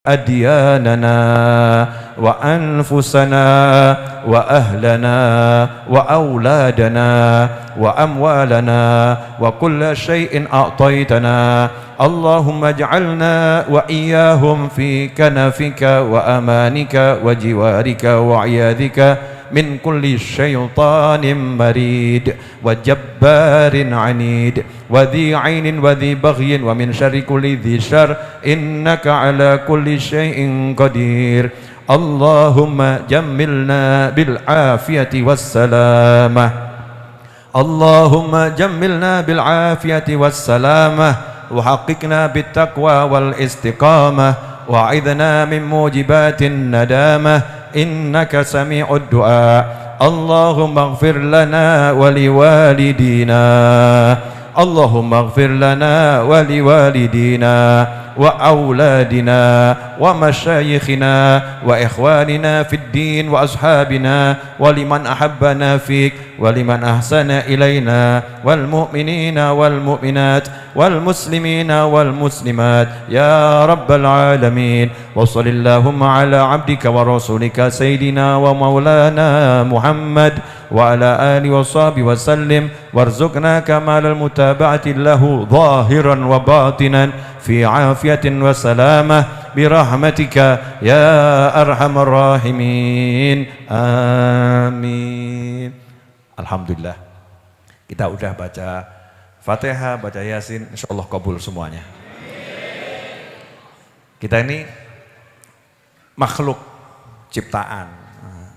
أدياننا وأنفسنا وأهلنا وأولادنا وأموالنا وكل شيء أعطيتنا اللهم اجعلنا وإياهم في كنفك وأمانك وجوارك وعياذك من كل شيطان مريد وجبار عنيد وذي عين وذي بغي ومن شر كل ذي شر إنك على كل شيء قدير اللهم جملنا بالعافية والسلامة اللهم جملنا بالعافية والسلامة وحققنا بالتقوى والاستقامة وأعذنا من موجبات الندامة إنك سميع الدعاء اللهم اغفر لنا ولوالدينا اللهم اغفر لنا ولوالدينا وأولادنا ومشايخنا وإخواننا في الدين وأصحابنا ولمن أحبنا فيك ولمن أحسن إلينا والمؤمنين والمؤمنات والمسلمين والمسلمات يا رب العالمين وصل اللهم على عبدك ورسولك سيدنا ومولانا محمد وعلى آله وصحبه وسلم وارزقنا كمال المتابعة له ظاهرا وباطنا في عافية وسلامة برحمتك يا أرحم الراحمين آمين. Alhamdulillah kita udah baca Fatihah, baca Yasin, insya Allah kabul semuanya. Kita ini makhluk ciptaan.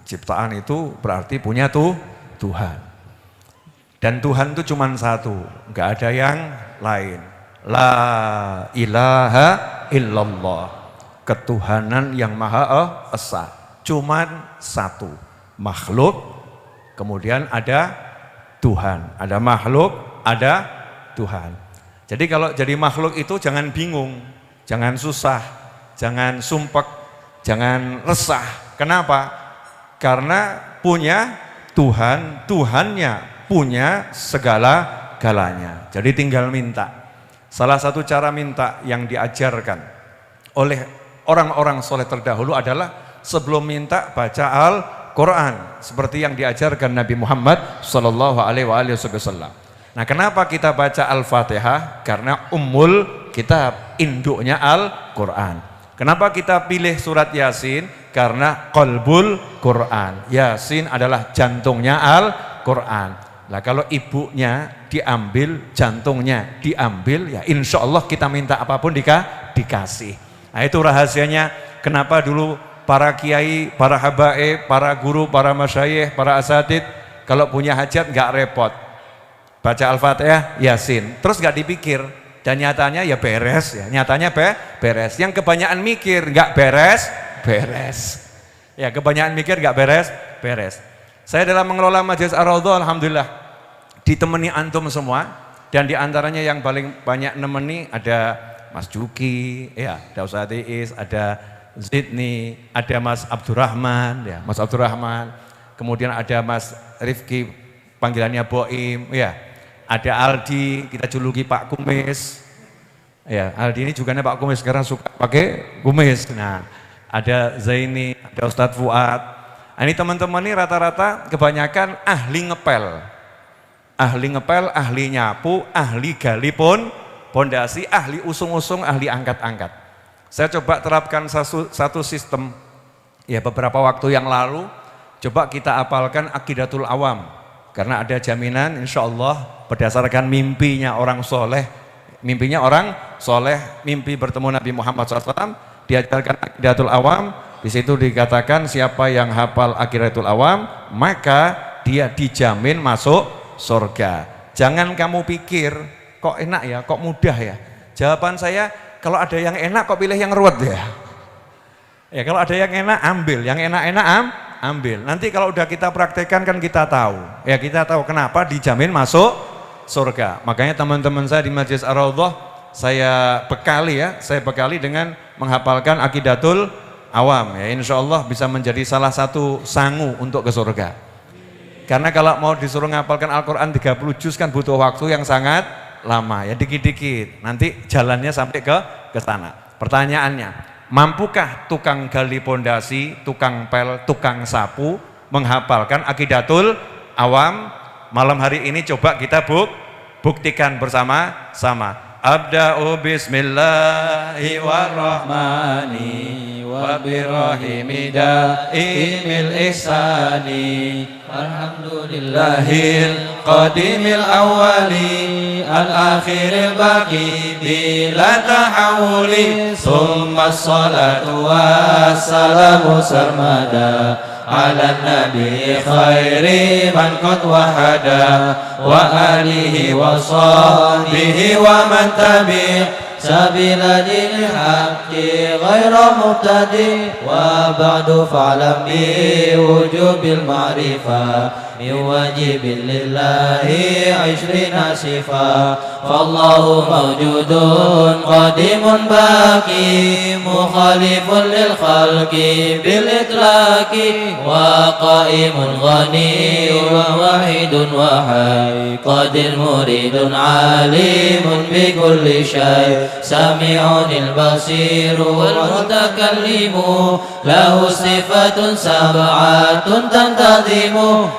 Ciptaan itu berarti punya Tuhan. Dan Tuhan itu cuma satu, nggak ada yang lain. La ilaha illallah. Ketuhanan yang maha esa. Cuman satu. Makhluk, kemudian ada Tuhan. Ada makhluk, ada Tuhan. Jadi kalau jadi makhluk itu jangan bingung, jangan susah, jangan sumpek, jangan resah. Kenapa? Karena punya Tuhan, Tuhannya punya segala-galanya. Jadi tinggal minta. Salah satu cara minta yang diajarkan oleh orang-orang soleh terdahulu adalah sebelum minta baca Al-Quran. Seperti yang diajarkan Nabi Muhammad SAW. Nah, kenapa kita baca Al-Fatihah? Karena ummul kitab, induknya Al-Quran. Kenapa kita pilih surat Yasin? Karena qalbul Quran. Yasin adalah jantungnya Al-Quran. Nah, kalau ibunya diambil, jantungnya diambil, ya insya Allah kita minta apapun dikasih. Nah, itu rahasianya kenapa dulu para kiai, para habaib, para guru, para masyayikh, para asatid kalau punya hajat nggak repot. Baca Al-Fatihah, Yasin, terus nggak dipikir. Dan nyatanya ya beres, ya nyatanya beres. Yang kebanyakan mikir nggak beres. Ya kebanyakan mikir nggak beres. Saya dalam mengelola Majelis Ar-Raudhah, alhamdulillah ditemani antum semua. Dan diantaranya yang paling banyak nemeni ada Mas Juki, ya ada Ustaz Iis, ada Zidni, ada Mas Abdurrahman, ya Mas Abdurrahman. Kemudian ada Mas Rifki, panggilannya Boim, ya. Ada Aldi, kita juluki Pak Kumis. Ya, Aldi ini juga Pak Kumis, sekarang suka pakai kumis. Nah, ada Zaini, ada Ustadz Fuad. Nah, ini teman-teman ini rata-rata kebanyakan ahli ngepel. Ahli ngepel, ahli nyapu, ahli gali pondasi, ahli usung-usung, ahli angkat-angkat. Saya coba terapkan satu sistem ya beberapa waktu yang lalu. Coba kita apalkan Aqidatul Awam. Karena ada jaminan insya Allah berdasarkan mimpinya orang soleh. Mimpinya orang soleh, mimpi bertemu Nabi Muhammad SAW. Diajarkan Aqidatul Awam. Di situ dikatakan siapa yang hafal Aqidatul Awam, maka dia dijamin masuk surga. Jangan kamu pikir, kok enak ya, kok mudah ya. Jawaban saya, kalau ada yang enak kok pilih yang ruwet ya. Ya kalau ada yang enak ambil, yang enak-enak ambil. Nanti kalau udah kita praktekkan kan kita tahu. Ya kita tahu kenapa dijamin masuk surga. Makanya teman-teman saya di Majelis Ar-Raudhah saya bekali dengan menghafalkan Aqidatul Awam. Ya insya Allah bisa menjadi salah satu sangu untuk ke surga. Karena kalau mau disuruh menghafalkan Al-Quran 30 juz kan butuh waktu yang sangat lama. Ya dikit-dikit. Nanti jalannya sampai ke sana. Pertanyaannya, Mampukah tukang gali pondasi, tukang pel, tukang sapu menghafalkan Aqidatul Awam? Malam hari ini coba kita buktikan bersama-sama. Abda'u bismillahi warrahmani wa birrahimi da'imil ihsani alhamdulillahil qadimil awwali al-akhiril baqi bila tahawuli summa salatu wassalamu sarmada ala nabi khairi man qad wahada wa alihi wa sahbihi wa man tabi' sabila dinil haqqi ghaira mubtadi wa ba'du fa'lam bi wujubil ma'rifah min wajibin lillahi 'ishrina sifa fallahu mawjudun qadimun baqi mukhalifun lil khalqi bil itlaqi wa qa'imun ghani wa wahidun wahai qadir muridun alimun bi kulli syai sami'unil basiru wal mutakallimu lahu sifatun sab'atun tantazimu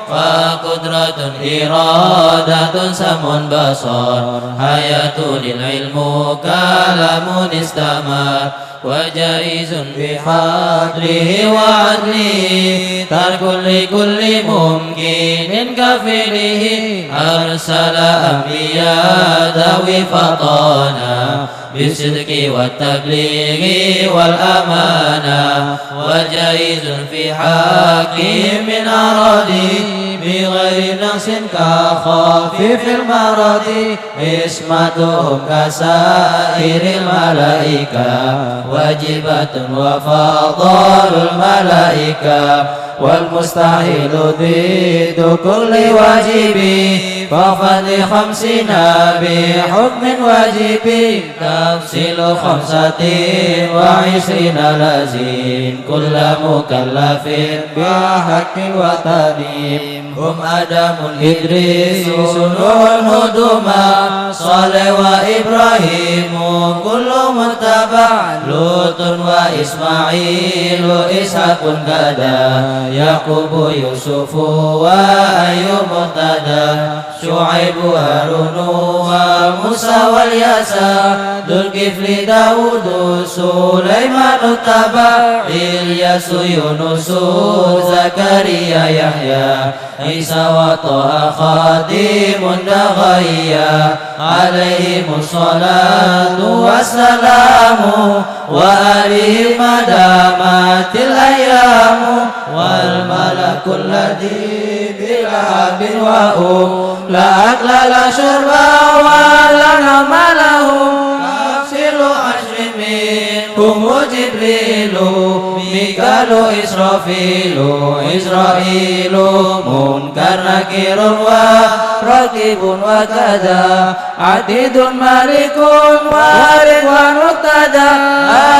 qudratun iradatun samun basar hayatun ilmu kalamun istamar wa jaizun bihadrihi wa adlihi tarkun likulli mumkinin kafilihi arsala anbiya dawi fatana bisidqi wa tablighi wal amana wa jaizun fi haqqi min aradi بغير نقص كخفيف المرض اسمتهم كسائر الملائكة واجبة وفضل الملائكة والمستحيل ضد كل واجب ففضل خمسنا بحكم واجب تفصيل 25 لازم كل مكلف بحق وتنيم هم آدم إدريس نوح هدوما صالح وإبراهيم كل متبع لوط وإسماعيل إسحاق كذا يعقوب يوسف وأيوب مهتدى شعيب هارون وموسى واليسع ذو الكفل داود سليمان اتبع إلياس يونس زكريا يحيى عيسى وطه خادم دغيا عليهم الصلاة والسلام وآلهم ما دامت الأيام والملك الذي بلهب وأم لا أكل لا شرب ولا نوم لهم تفصيل عشر منهم جبريل ميكال إسرافيل إسرائيل منكر نكير ورقيب وكذا عديد مالك وارث ومقتدى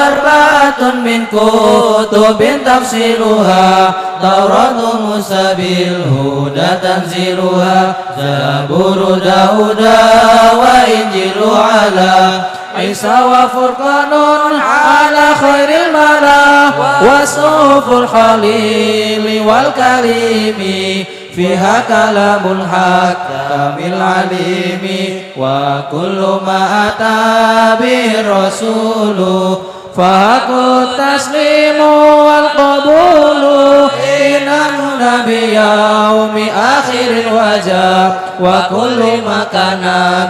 أربعة من كتب تفصيلها توراة موسى بالهدى تنزيلها زبور داود وإنجيل على عيسى وفرقان على خير الملا وصوف الخليل والكريم فيها كلام الحكام العليم وكل ما أتى به الرسول فحق التسليم والقبول إنه بيوم آخر الوجب وكل ما كان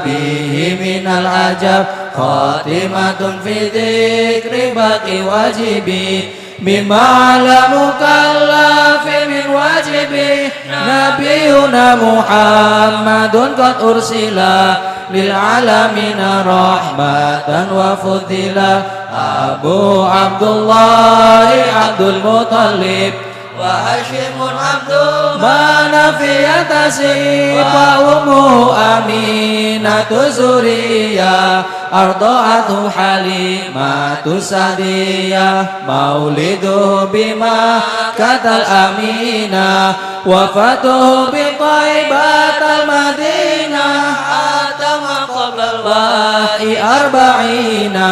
به من العجب خاتمة في ذكر باقي واجبي مما على مكلف من واجبي نبينا محمد قد أرسل للعالمين رحمة وفضلا أبو عبد الله عبد المطلب وهاشم عبد مناف ينتسب وأمه أمينة زرية أرضعته حليمة سعدية مولده بمكة الأمينة وفاته بطيبة المدينة آدم قبل Abdullahi arba'ina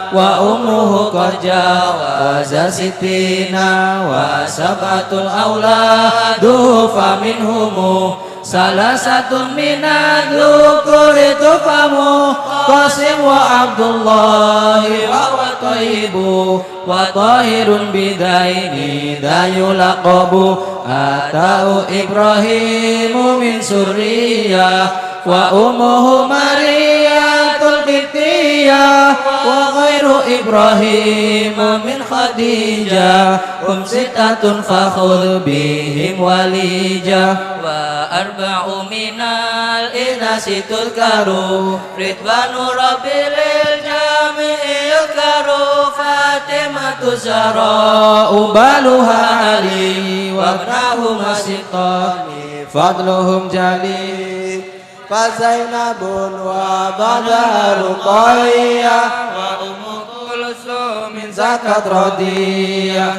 wa ummuhu qad jawaza sittina wa sabatul auladu faminhumu salasatun minad dzukuri tufamu Qasim wa Abdullahi wa Thayyibu wa tahirun bidaini dayulaqabu atau Ibrahimu min surriyah wa ummuhu Mariyatul Qibtiyah wa ghairu Ibrahimu min Khadijah sitatun fakhudh bihim walijah wa arba'u minal inasi tulkaru ridwanu rabbil jami'il karu Fatimatu Zahra ubaluha Ali wa ibnahu Masitani fadluhum jali Fazainabun wa Badar Ruqayyah wa Ummu Kulsum min zakat radiyah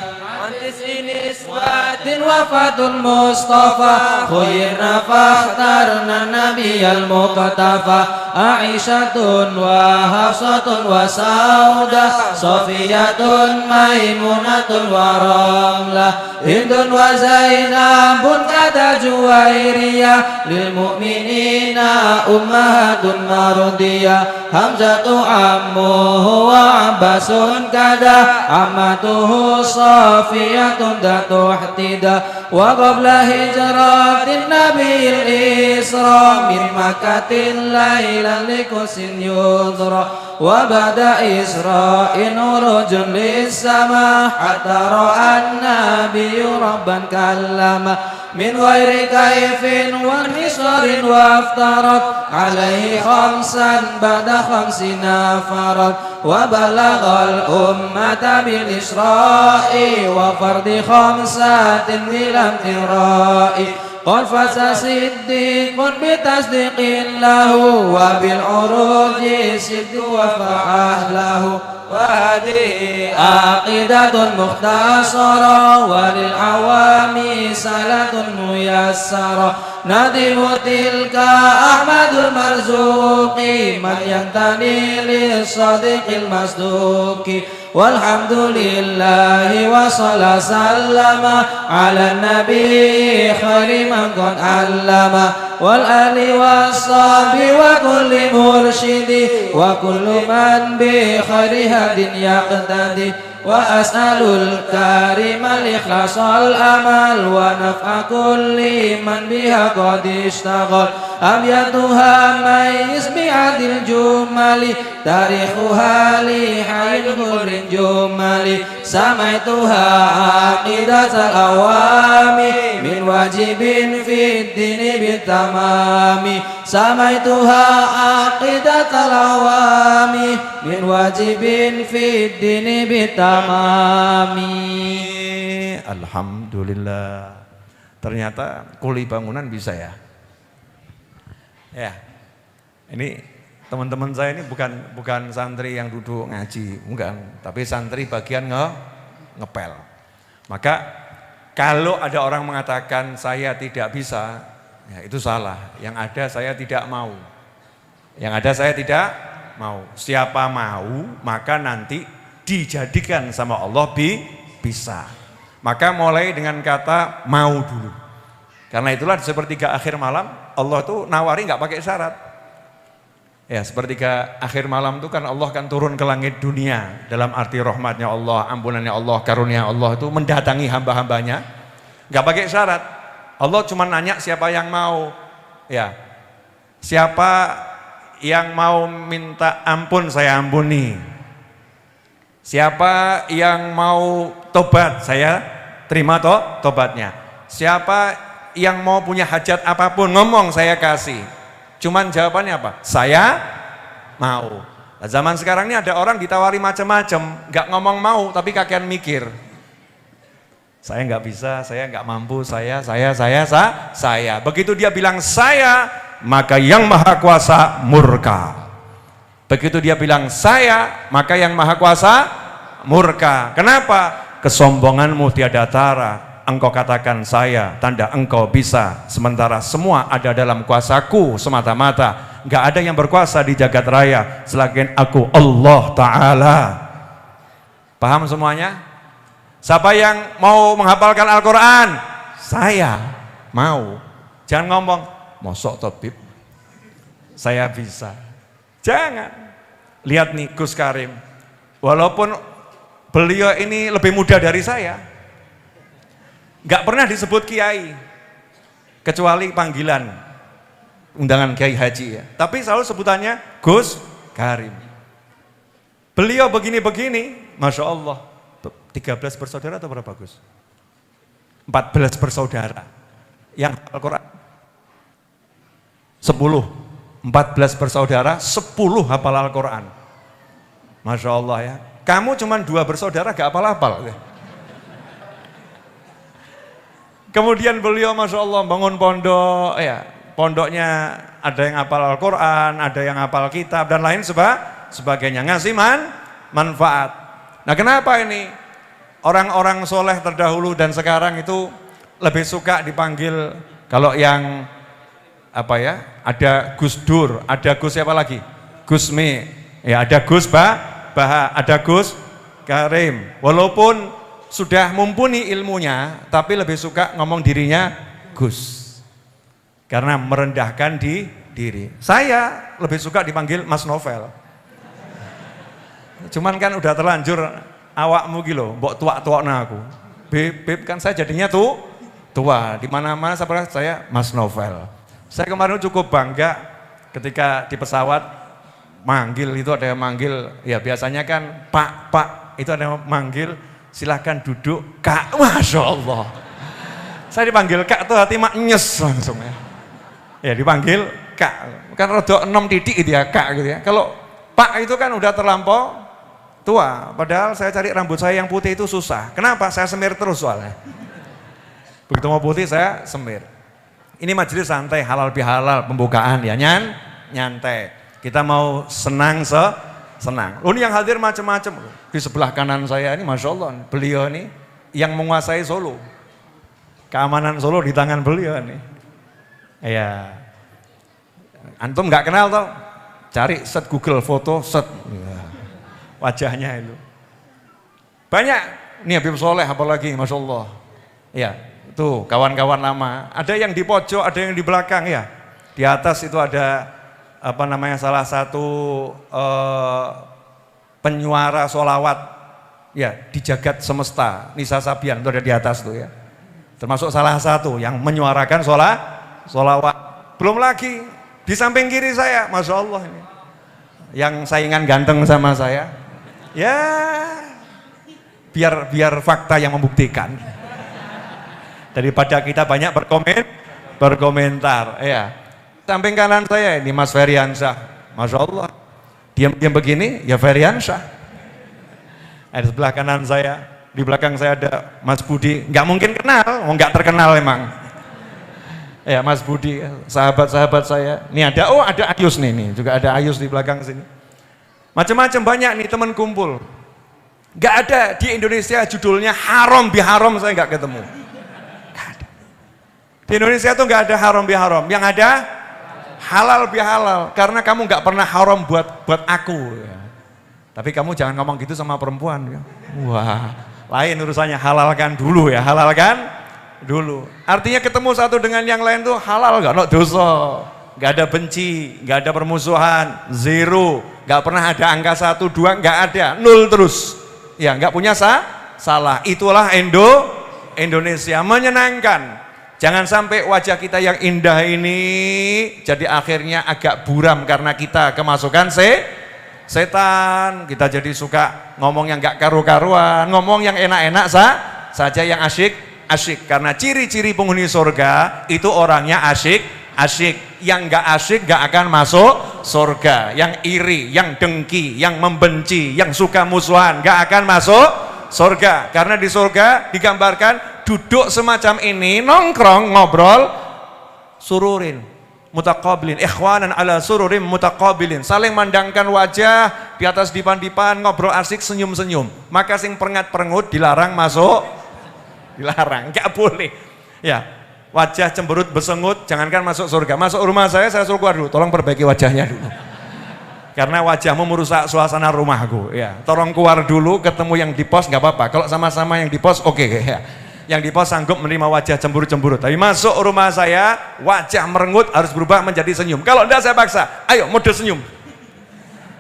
Antisini iswatin wafatul Mustafa Khuirna fakhtarna nabiyal muqtafa Aisyatun wa Hafsatun wa Saudah Sofiyatun Maimunatun wa Ramlah Hindun wa Zainabun kata Juwairiyah Lil mu'minina ummahatun mardiyah Hamzatu ammuhu wa Abbasun kada Ammatuhu Safiyatun datu ihtida Wa qabla hijratin nabiyil isra Min makatin laylan likusin yudra Wa bada isra'in urujun lissama Hatta ra'an nabiyyu rabban kallama Min ghairi kaifin wa nisrin wa aftarat Alaihi khamsan bada khamsina farat Wa balaghal ummata bil isra'i Wa fardi khamsatin bilam tirai Qul fasa siddiqun bitasdiqin lahu Wa bil uruji siddu wa fa'ahlahu Wa hadihi aqidatun mukhtasara Wa lil awami salatun muyassara Nadimu tilka Ahmadul Marzuqi Man yantani lis sadiqil masduqi Walhamdulillahi wa salla sallama Ala nabi khairi man qad allama Wal ali wa sahbi wa kulli mursyidi Wa kullu man bi khairi hadin yaqtadi Wa as'alul karimal ikhlasal amal Wa naf'a kulli man biha qad ishtaghal Abyatuha mayis bi'adil jumali Tarikhuha li hayil hurin jumali Samaituha aqidatal awami Min wajibin fid dini bitamami Samaituha aqidatal awami Min wajibin fid dini bitamami Alhamdulillah. Ternyata kuli bangunan bisa ya. Ya, ini teman-teman saya ini bukan santri yang duduk ngaji, enggak, tapi santri bagian ngepel. Maka kalau ada orang mengatakan saya tidak bisa, ya itu salah. Yang ada saya tidak mau. Yang ada saya tidak mau. Siapa mau, maka nanti dijadikan sama Allah bisa. Maka mulai dengan kata mau dulu. Karena itulah di sepertiga akhir malam Allah tuh nawari nggak pakai syarat. Ya, sepertiga akhir malam itu kan Allah kan turun ke langit dunia dalam arti rahmatnya Allah, ampunannya Allah, karunia Allah itu mendatangi hamba-hambanya. Nggak pakai syarat. Allah cuma nanya siapa yang mau. Ya, siapa yang mau minta ampun saya ampuni. Siapa yang mau tobat saya terima tobatnya. Siapa yang mau punya hajat apapun ngomong saya kasih. Cuman jawabannya apa? Saya mau. Nah, zaman sekarang ini ada orang ditawari macam-macam, nggak ngomong mau tapi kakean mikir. Saya nggak bisa, saya nggak mampu, saya. Begitu dia bilang saya, maka yang maha kuasa murka. Begitu dia bilang saya, maka yang maha kuasa murka. Kenapa? Kesombonganmu tiada tara. Engkau katakan saya, tanda engkau bisa, sementara semua ada dalam kuasaku semata-mata. nggak ada yang berkuasa di jagat raya selain aku, Allah Ta'ala. Paham semuanya? Siapa yang mau menghafalkan Al-Quran? Saya mau. Jangan ngomong, mosok tabib, saya bisa. Jangan. Lihat nih Gus Karim, walaupun beliau ini lebih muda dari saya, nggak pernah disebut kiai, kecuali panggilan undangan kiai haji ya. Tapi selalu sebutannya Gus Karim. Beliau begini-begini, Masya Allah, 13 bersaudara atau berapa Gus? 14 bersaudara yang Al-Quran 10. 14 bersaudara, 10 hafal Al-Quran. Masya Allah ya. Kamu cuma 2 bersaudara gak hafal-hafal. Kemudian beliau Masya Allah bangun pondok, ya, pondoknya ada yang hafal Al-Quran, ada yang hafal kitab dan lain sebagainya, ngasih manfaat. Nah kenapa ini orang-orang soleh terdahulu dan sekarang itu lebih suka dipanggil, kalau yang apa ya, ada Gus Dur, ada Gus siapa lagi? Gus Mi, ya ada Gus Baha, ada Gus Karim. Walaupun sudah mumpuni ilmunya, tapi lebih suka ngomong dirinya Gus. Karena merendahkan diri. Saya lebih suka dipanggil Mas Novel. Cuman kan udah terlanjur awakmu gitu loh, mbok tuak-tuakna aku. Beb kan saya jadinya tua. Di mana-mana saya Mas Novel. Saya kemarin cukup bangga ketika di pesawat manggil itu, ada yang manggil, ya biasanya kan Pak, itu ada yang manggil silahkan duduk Kak, Masya Allah. Saya dipanggil Kak tuh hati mak nyes langsung ya. Ya dipanggil Kak, kan rodok 6 titik gitu ya Kak gitu ya. Kalau Pak itu kan udah terlampau tua, padahal saya cari rambut saya yang putih itu susah. Kenapa? Saya semir terus soalnya. Begitu mau putih saya semir. Ini majelis santai, halal bihalal, pembukaan ya, nyantai. Kita mau senang senang. Ini yang hadir macam-macam. Di sebelah kanan saya ini Masya Allah, beliau ini yang menguasai Solo. Keamanan Solo di tangan beliau nih. Ya, antum nggak kenal toh? Cari set Google foto, set ya. Wajahnya itu. Banyak, nih Habib Soleh apalagi, Masya Allah. Ya. Tuh kawan-kawan lama, ada yang di pojok, ada yang di belakang ya. Di atas itu ada apa namanya, salah satu penyuara solawat ya di jagat semesta, Nisa Sabian itu ada di atas tuh ya. Termasuk salah satu yang menyuarakan solawat. Belum lagi di samping kiri saya, Masya Allah ini, yang saingan ganteng sama saya. Ya biar fakta yang membuktikan. Daripada kita banyak berkomentar, ya. Samping kanan saya ini Mas Feryansyah, Masya Allah, diam-diam begini, ya Feryansyah. Di sebelah kanan saya, di belakang saya ada Mas Budi, nggak mungkin kenal, nggak terkenal emang. Ya Mas Budi, sahabat-sahabat saya. Ini ada, ada Ayus nih, juga ada Ayus di belakang sini. Macam-macam banyak nih teman kumpul. Nggak ada di Indonesia judulnya haram biharam, saya nggak ketemu. Di Indonesia tuh nggak ada haram biharam, yang ada halal bihalal. Karena kamu nggak pernah haram buat aku. Ya. Tapi kamu jangan ngomong gitu sama perempuan. Ya. Wah, lain urusannya, halalkan dulu ya, halalkan dulu. Artinya ketemu satu dengan yang lain tuh halal, nggak ada dosa, nggak ada benci, nggak ada permusuhan, zero, nggak pernah ada angka 1, 2, nggak ada, 0 terus. Ya nggak punya salah. Itulah Indonesia, menyenangkan. Jangan sampai wajah kita yang indah ini jadi akhirnya agak buram karena kita kemasukan setan. Kita jadi suka ngomong yang gak karu-karuan, ngomong yang enak-enak saja, yang asyik. Karena ciri-ciri penghuni surga itu orangnya asyik. Yang gak asyik gak akan masuk surga. Yang iri, yang dengki, yang membenci, yang suka musuhan gak akan masuk surga. Karena di surga digambarkan duduk semacam ini, nongkrong, ngobrol, sururin, mutaqabilin, ikhwanan ala sururin mutaqabilin, saling mandangkan wajah di atas dipan-dipan, ngobrol asik, senyum-senyum. Maka sing perengat-perengut dilarang masuk, dilarang, nggak boleh. Ya, Wajah cemberut bersengut, jangankan masuk surga. Masuk rumah saya suruh keluar dulu. Tolong perbaiki wajahnya dulu. Karena wajahmu merusak suasana rumahku. Ya, tolong keluar dulu, ketemu yang di pos nggak apa-apa. Kalau sama-sama yang di pos oke. Ya. Yang di pos sanggup menerima wajah cemberut-cemberut. Tapi masuk rumah saya, wajah merengut harus berubah menjadi senyum. Kalau enggak saya paksa, ayo mode senyum.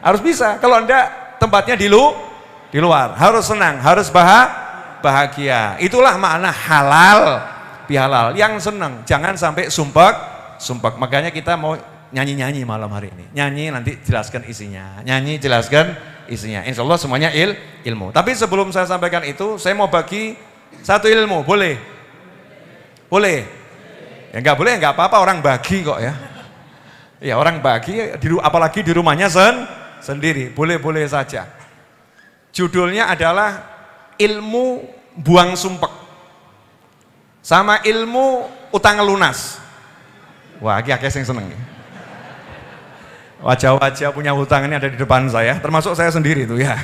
Harus bisa. Kalau enggak tempatnya di luar. Harus senang, harus bahagia. Itulah makna halal bihalal. Yang senang, jangan sampai sumpek. Makanya kita mau nyanyi-nyanyi malam hari ini. Nyanyi nanti jelaskan isinya. Nyanyi jelaskan isinya. Insya Allah semuanya ilmu. Tapi sebelum saya sampaikan itu, saya mau bagi satu ilmu, boleh? Boleh? Ya enggak boleh, enggak apa-apa, orang bagi kok ya. Ya orang bagi, apalagi di rumahnya sendiri, boleh-boleh saja. Judulnya adalah ilmu buang sumpek sama ilmu utang lunas. Wah, aki-aki yang seneng nih. Wajah-wajah punya hutang ini ada di depan saya, termasuk saya sendiri tuh ya.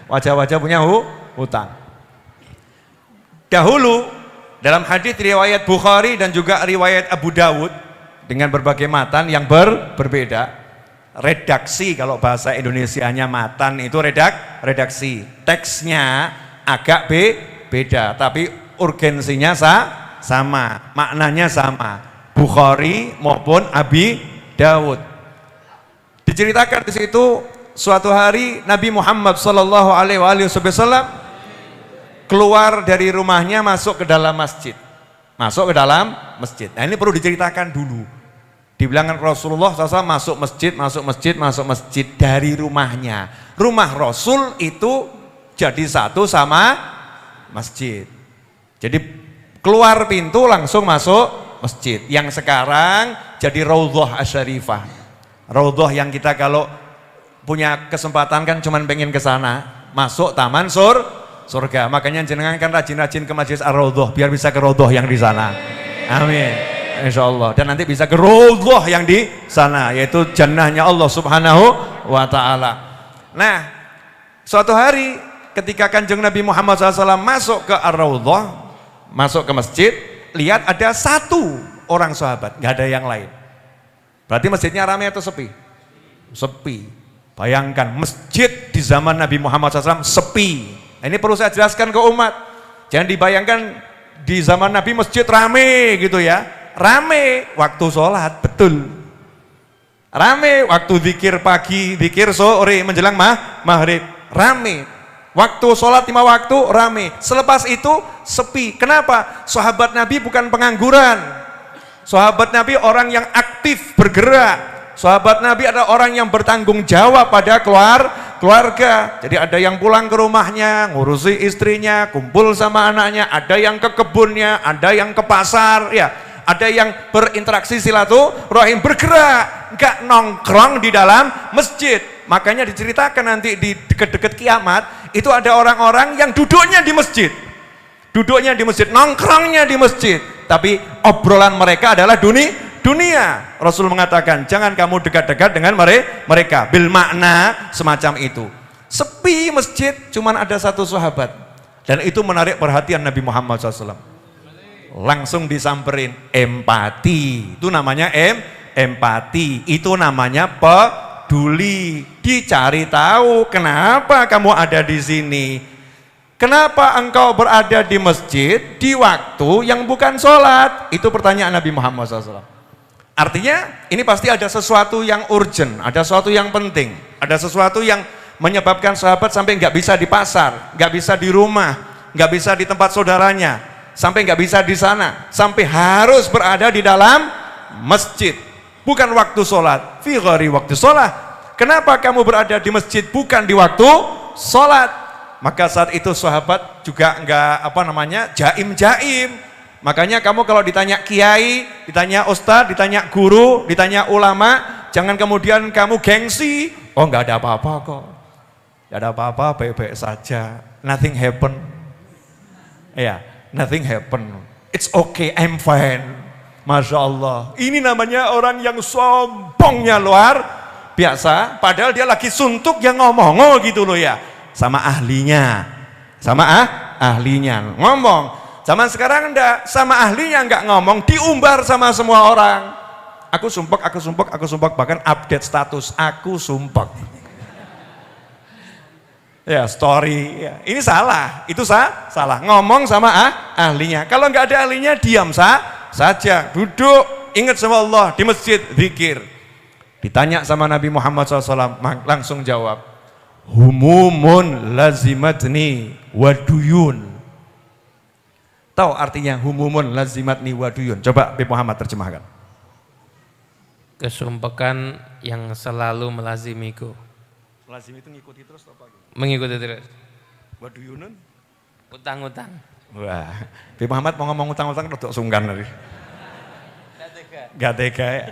Wajah-wajah punya hutang. Dahulu dalam hadis riwayat Bukhari dan juga riwayat Abu Dawud dengan berbagai matan yang berbeda, redaksi kalau bahasa Indonesianya matan itu redaksi, teksnya agak beda tapi urgensinya sama, maknanya sama, Bukhari maupun Abi Dawud. Diceritakan di situ suatu hari Nabi Muhammad sallallahu alaihi wasallam keluar dari rumahnya masuk ke dalam masjid. Masuk ke dalam masjid. Nah ini perlu diceritakan dulu. Dibilangkan Rasulullah SAW masuk masjid dari rumahnya. Rumah Rasul itu jadi satu sama masjid. Jadi keluar pintu langsung masuk masjid. Yang sekarang jadi Raudhah Asy-Syarifah. Raudhah yang kita kalau punya kesempatan kan cuman pengen ke sana. Masuk taman surga. Makanya jenengan kan rajin-rajin ke Masjid Ar-Raudhah biar bisa ke Raudhah yang di sana. Amin. Insyaallah. Dan nanti bisa ke Raudhah yang di sana yaitu jannahnya Allah Subhanahu wa taala. Nah, suatu hari ketika Kanjeng Nabi Muhammad SAW masuk ke Ar-Raudhah, masuk ke masjid, lihat ada satu orang sahabat, nggak ada yang lain. Berarti masjidnya ramai atau sepi? Sepi. Bayangkan masjid di zaman Nabi Muhammad SAW sepi. Ini perlu saya jelaskan ke umat. Jangan dibayangkan di zaman Nabi masjid rame gitu ya. Rame waktu sholat, betul. Rame waktu zikir pagi, zikir sore menjelang maghrib. Rame. Waktu sholat 5 waktu, rame. Selepas itu sepi. Kenapa? Sahabat Nabi bukan pengangguran. Sahabat Nabi orang yang aktif bergerak. Sahabat Nabi adalah orang yang bertanggung jawab pada keluarga. Jadi ada yang pulang ke rumahnya, ngurusi istrinya, kumpul sama anaknya, ada yang ke kebunnya, ada yang ke pasar, ya, ada yang berinteraksi silaturahim, bergerak, nggak nongkrong di dalam masjid. Makanya diceritakan nanti di dekat-dekat kiamat, itu ada orang-orang yang duduknya di masjid. Duduknya di masjid, nongkrongnya di masjid. Tapi obrolan mereka adalah dunia. Rasul mengatakan jangan kamu dekat-dekat dengan mereka bil makna semacam itu. Sepi masjid, cuman ada satu sahabat dan itu menarik perhatian Nabi Muhammad SAW. Langsung disamperin, empati. Itu namanya empati. Itu namanya peduli. Dicari tahu kenapa kamu ada di sini. Kenapa engkau berada di masjid di waktu yang bukan sholat? Itu pertanyaan Nabi Muhammad SAW. Artinya ini pasti ada sesuatu yang urgent, ada sesuatu yang penting, ada sesuatu yang menyebabkan sahabat sampai nggak bisa di pasar, nggak bisa di rumah, nggak bisa di tempat saudaranya, sampai nggak bisa di sana, sampai harus berada di dalam masjid. Bukan waktu sholat, fi ghairi waktu sholat. Kenapa kamu berada di masjid bukan di waktu sholat? Maka saat itu sahabat juga nggak jaim. Makanya kamu kalau ditanya kiai, ditanya ustadz, ditanya guru, ditanya ulama, jangan kemudian kamu gengsi. Oh nggak ada apa-apa kok, nggak ada apa-apa, baik-baik saja, nothing happen. Ya, nothing happen. It's okay, I'm fine. Masya Allah. Ini namanya orang yang sombongnya luar biasa. Padahal dia lagi suntuk yang ngomong gitu loh ya, sama ahlinya, ahlinya ngomong. Zaman sekarang enggak, sama ahlinya enggak ngomong, diumbar sama semua orang. Aku sumpek, aku sumpek, aku sumpek, bahkan update status, aku sumpek. Ya, story. Ya. Ini salah, itu salah. Ngomong sama ahlinya. Kalau enggak ada ahlinya, diam saja. Duduk, ingat sama Allah, di masjid, zikir. Ditanya sama Nabi Muhammad SAW, langsung jawab. Humumun lazimatni waduyun. Tahu artinya humumun lazimatni waduyun? Coba Nabi Muhammad terjemahkan. Kesumpekan yang selalu melazimiku. Lazim itu ngikuti terus apa? Mengikuti terus. Waduyunun? Utang-utang. Wah, Nabi Muhammad mau ngomong utang-utang rodok sungkan tadi. Gak tega ya.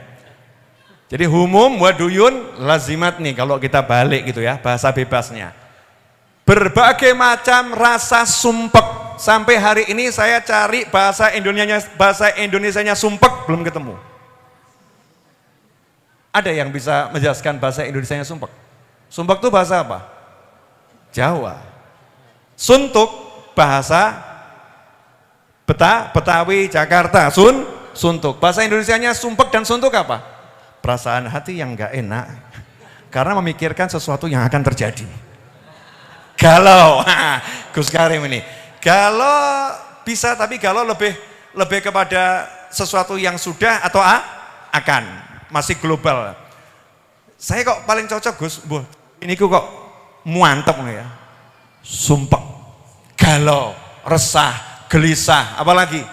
Jadi humum waduyun lazimatni kalau kita balik gitu ya, bahasa bebasnya. Berbagai macam rasa sumpek. Sampai hari ini saya cari bahasa Indonesianya sumpek belum ketemu. Ada yang bisa menjelaskan bahasa Indonesianya sumpek? Sumpek itu bahasa apa? Jawa. Suntuk bahasa Betawi, Jakarta. Suntuk. Bahasa Indonesianya sumpek dan suntuk apa? Perasaan hati yang enggak enak karena memikirkan sesuatu yang akan terjadi. Galau. Gus Karim ini. Galau bisa, tapi galau lebih kepada sesuatu yang sudah atau akan, masih global. Saya kok paling cocok Gus, ini kok muantep ya. Sumpek, galau, resah, gelisah, apalagi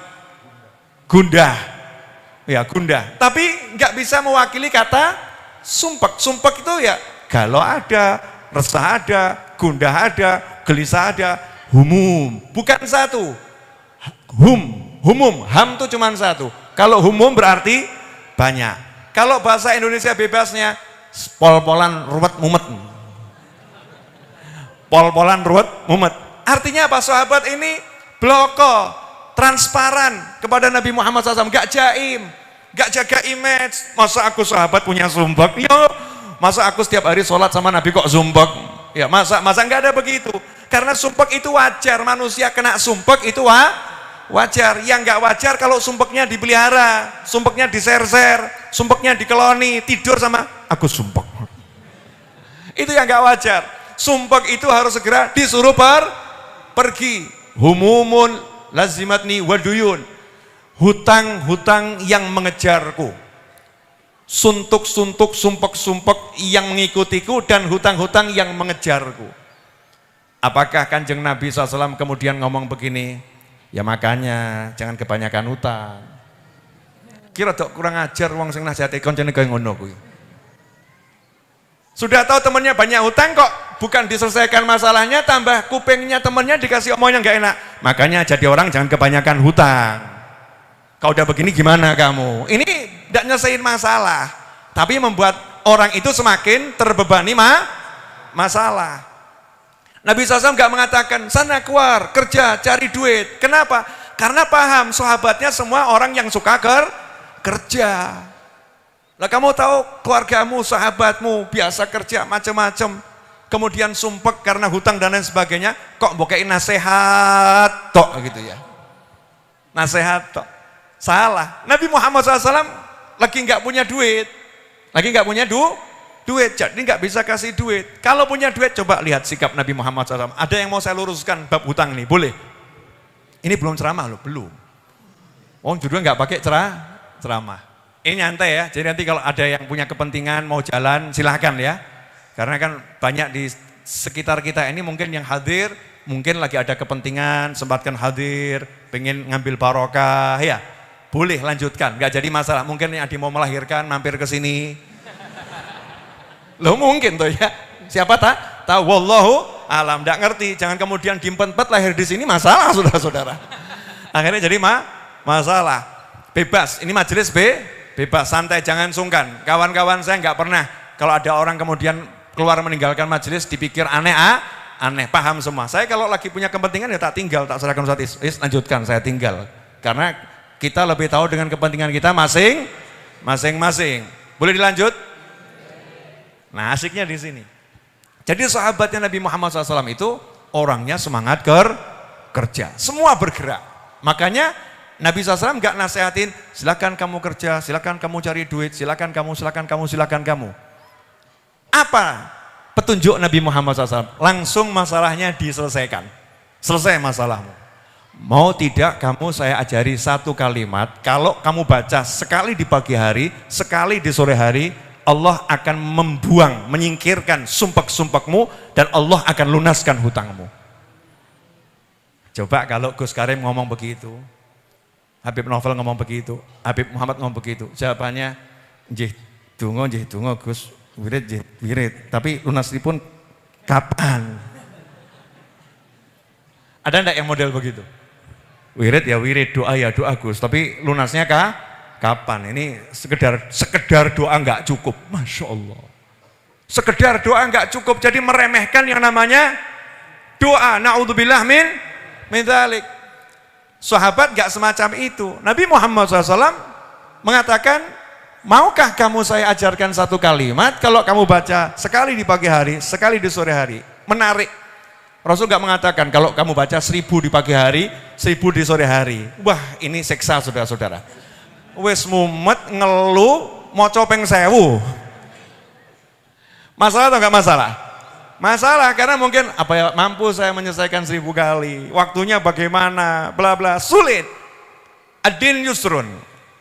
gundah. Ya, gundah. Tapi nggak bisa mewakili kata sumpek. Sumpek itu ya galau ada, resah ada, gundah ada, gelisah ada. Humum, bukan satu. Humum, ham itu cuma satu. Kalau humum berarti banyak. Kalau bahasa Indonesia bebasnya pol-polan ruwet mumet. Pol-polan ruwet mumet. Artinya apa? Sahabat ini bloko, transparan kepada Nabi Muhammad SAW, gak jaim, gak jaga image. Masa aku sahabat punya sumpek? Yo, masa aku setiap hari sholat sama Nabi kok sumpek? Ya, masa nggak ada begitu. Karena sumpek itu wajar, manusia kena sumpek itu wajar. Yang nggak wajar kalau sumpeknya dipelihara, sumpeknya diser-ser, sumpeknya dikeloni, tidur sama aku sumpek. Itu yang nggak wajar. Sumpek itu harus segera disuruh pergi. Humumun lazimatni waduyun. Hutang-hutang yang mengejarku. Suntuk-suntuk, sumpek-sumpek yang mengikutiku dan hutang-hutang yang mengejarku. Apakah Kanjeng Nabi SAW kemudian ngomong begini? Ya makanya jangan kebanyakan hutang. Kira dok kurang ajar wong sing nasihati koncone kaya ngono kuwi. Sudah tahu temannya banyak hutang kok bukan diselesaikan masalahnya, tambah kupingnya temannya dikasih omong yang gak enak. Makanya jadi orang jangan kebanyakan hutang. Kalau udah begini gimana kamu? Ini tidak nyelesain masalah, tapi membuat orang itu semakin terbebani masalah. Nabi SAW nggak mengatakan sana keluar kerja cari duit. Kenapa? Karena paham sahabatnya semua orang yang suka kerja. Lah kamu tahu keluargamu, sahabatmu biasa kerja macam-macam, kemudian sumpek karena hutang dan lain sebagainya, kok bokain nasihat tok gitu ya? Nasihat tok. Salah. Nabi Muhammad SAW lagi nggak punya duit, jadi nggak bisa kasih duit. Kalau punya duit, coba lihat sikap Nabi Muhammad SAW. Ada yang mau saya luruskan bab hutang ini, boleh? Ini belum ceramah loh, belum. Oh, judulnya nggak pakai ceramah. Ini nyantai ya. Jadi nanti kalau ada yang punya kepentingan mau jalan, silahkan ya. Karena kan banyak di sekitar kita ini mungkin yang hadir, mungkin lagi ada kepentingan, sempatkan hadir, pengen ngambil barokah, ya. Boleh lanjutkan, nggak jadi masalah. Mungkin yang mau melahirkan, mampir ke sini. Loh mungkin tuh ya, siapa tahu, wallahu alam, enggak ngerti, jangan kemudian diempet-empet lahir di sini masalah saudara-saudara. Akhirnya jadi masalah. Bebas, ini majelis bebas, santai, jangan sungkan. Kawan-kawan saya enggak pernah kalau ada orang kemudian keluar meninggalkan majelis dipikir aneh, paham semua. Saya kalau lagi punya kepentingan ya tak tinggal, tak serahkan Ustaz Is, lanjutkan, saya tinggal. Karena kita lebih tahu dengan kepentingan kita masing-masing. Boleh dilanjut? Nah asiknya di sini. Jadi sahabatnya Nabi Muhammad SAW itu orangnya semangat kerja. Semua bergerak. Makanya Nabi SAW nggak nasehatin, silakan kamu kerja, silakan kamu cari duit, silakan kamu. Apa petunjuk Nabi Muhammad SAW? Langsung masalahnya diselesaikan. Selesai masalahmu. Mau tidak kamu saya ajari satu kalimat, kalau kamu baca sekali di pagi hari, sekali di sore hari, Allah akan membuang, menyingkirkan sumpek-sumpekmu dan Allah akan lunaskan hutangmu. Coba kalau Gus Karim ngomong begitu, Habib Novel ngomong begitu, Habib Muhammad ngomong begitu, jawabannya nggih donga Gus, wirid, tapi lunasipun kapan? Ada enggak yang model begitu? Wirid ya wirid, doa ya doa Gus, tapi lunasnya kapan? Ini sekedar doa enggak cukup, Masya Allah. Sekedar doa enggak cukup, jadi meremehkan yang namanya doa. Na'udzubillah min dzalik. Sahabat enggak semacam itu. Nabi Muhammad SAW mengatakan, maukah kamu saya ajarkan satu kalimat, kalau kamu baca sekali di pagi hari, sekali di sore hari, menarik. Rasul nggak mengatakan kalau kamu baca 1000 di pagi hari, 1000 di sore hari. Wah, ini seksa saudara-saudara. Wes mumet ngeluh maca ping 1000. Masalah atau enggak masalah? Masalah karena mungkin apa ya, mampu saya menyelesaikan 1000 kali. Waktunya bagaimana? Bla bla, sulit. Ad-din yusrun.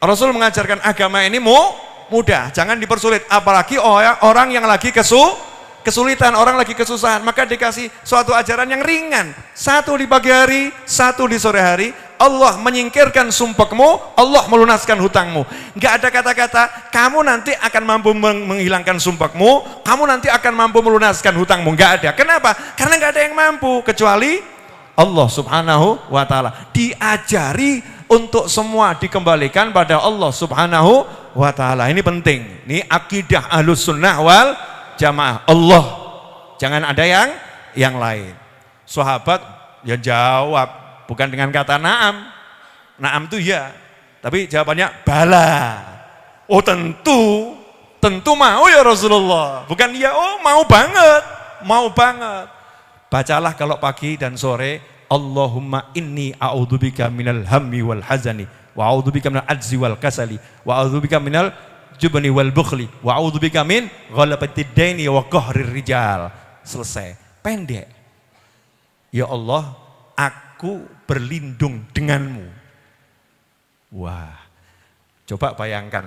Rasul mengajarkan agama ini mudah, jangan dipersulit, apalagi orang yang lagi kesulitan, orang lagi kesusahan, maka dikasih suatu ajaran yang ringan. Satu di pagi hari, satu di sore hari, Allah menyingkirkan sumpekmu, Allah melunaskan hutangmu. Enggak ada kata-kata, kamu nanti akan mampu menghilangkan sumpekmu, kamu nanti akan mampu melunaskan hutangmu. Enggak ada. Kenapa? Karena enggak ada yang mampu, kecuali Allah subhanahu wa ta'ala. Diajari untuk semua dikembalikan pada Allah subhanahu wa ta'ala. Ini penting. Ini akidah ahlus sunnah wal jamaah, Allah, jangan ada yang lain. Sahabat ya jawab bukan dengan kata na'am. Na'am itu ya, tapi jawabannya bala. Oh tentu mau ya Rasulullah. Bukan ya, oh mau banget. Bacalah kalau pagi dan sore, Allahumma inni a'udzubika minal hammi wal hazani wa a'udzubika minal ajzi wal kasali wa a'udzubika minal jubni wal bukhli wa a'udzubika min ghalabatid daini wa qahrir rijal. Selesai, pendek. Ya Allah, aku berlindung denganmu. Wah, coba bayangkan,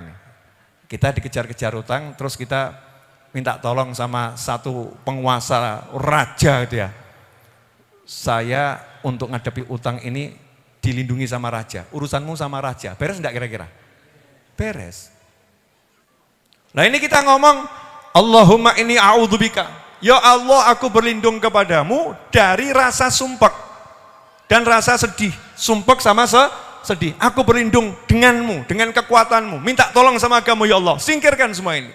kita dikejar-kejar utang, terus kita minta tolong sama satu penguasa raja gitu ya. Saya untuk ngadepi utang ini dilindungi sama raja, urusanmu sama raja, beres enggak kira-kira? Beres. Nah ini kita ngomong, Allahumma inni a'udzubika, ya Allah aku berlindung kepadamu dari rasa sumpek dan rasa sedih. Sumpek sama sedih, aku berlindung denganmu, dengan kekuatanmu, minta tolong sama kamu ya Allah, singkirkan semua ini.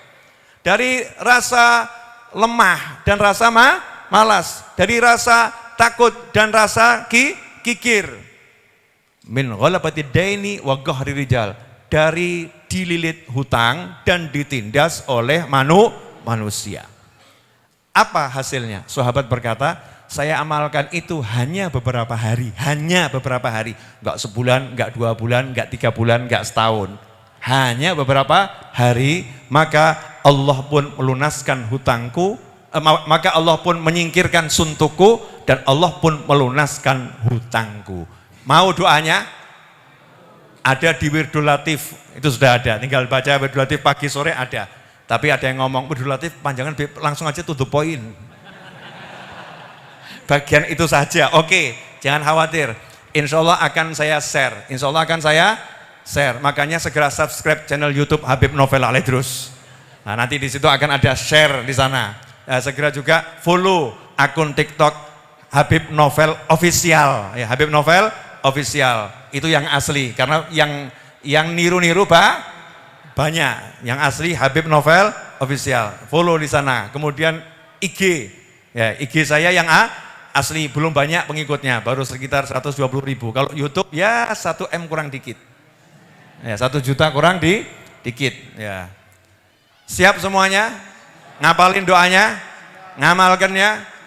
Dari rasa lemah dan rasa malas, dari rasa takut dan rasa kikir. Min ghalabatid daini wa qahri rijal, dari dililit hutang dan ditindas oleh manusia. Apa hasilnya? Sahabat berkata, saya amalkan itu hanya beberapa hari, enggak sebulan, enggak 2 bulan, enggak 3 bulan, enggak setahun. Hanya beberapa hari, maka Allah pun melunaskan hutangku, maka Allah pun menyingkirkan suntukku, dan Allah pun melunaskan hutangku. Mau doanya? Ada di Wirdul Latif, itu sudah ada, tinggal baca Wirdul Latif pagi sore ada. Tapi ada yang ngomong, Wirdul Latif panjangan, langsung aja to the point. Bagian itu saja, oke, jangan khawatir. Insya Allah akan saya share, makanya segera subscribe channel YouTube Habib Novel Al-Idrus. Nah, nanti di situ akan ada share di sana. Nah, segera juga follow akun TikTok Habib Novel Official, ya, Habib Novel Official. Itu yang asli, karena yang niru-niru banyak. Yang asli Habib Novel Official. Follow di sana. Kemudian IG, ya, IG saya yang asli, belum banyak pengikutnya, baru sekitar 120.000. Kalau YouTube ya 1M kurang dikit. Ya, 1 juta kurang dikit, ya. Siap semuanya? Ngapalin doanya? Ngamalkannya?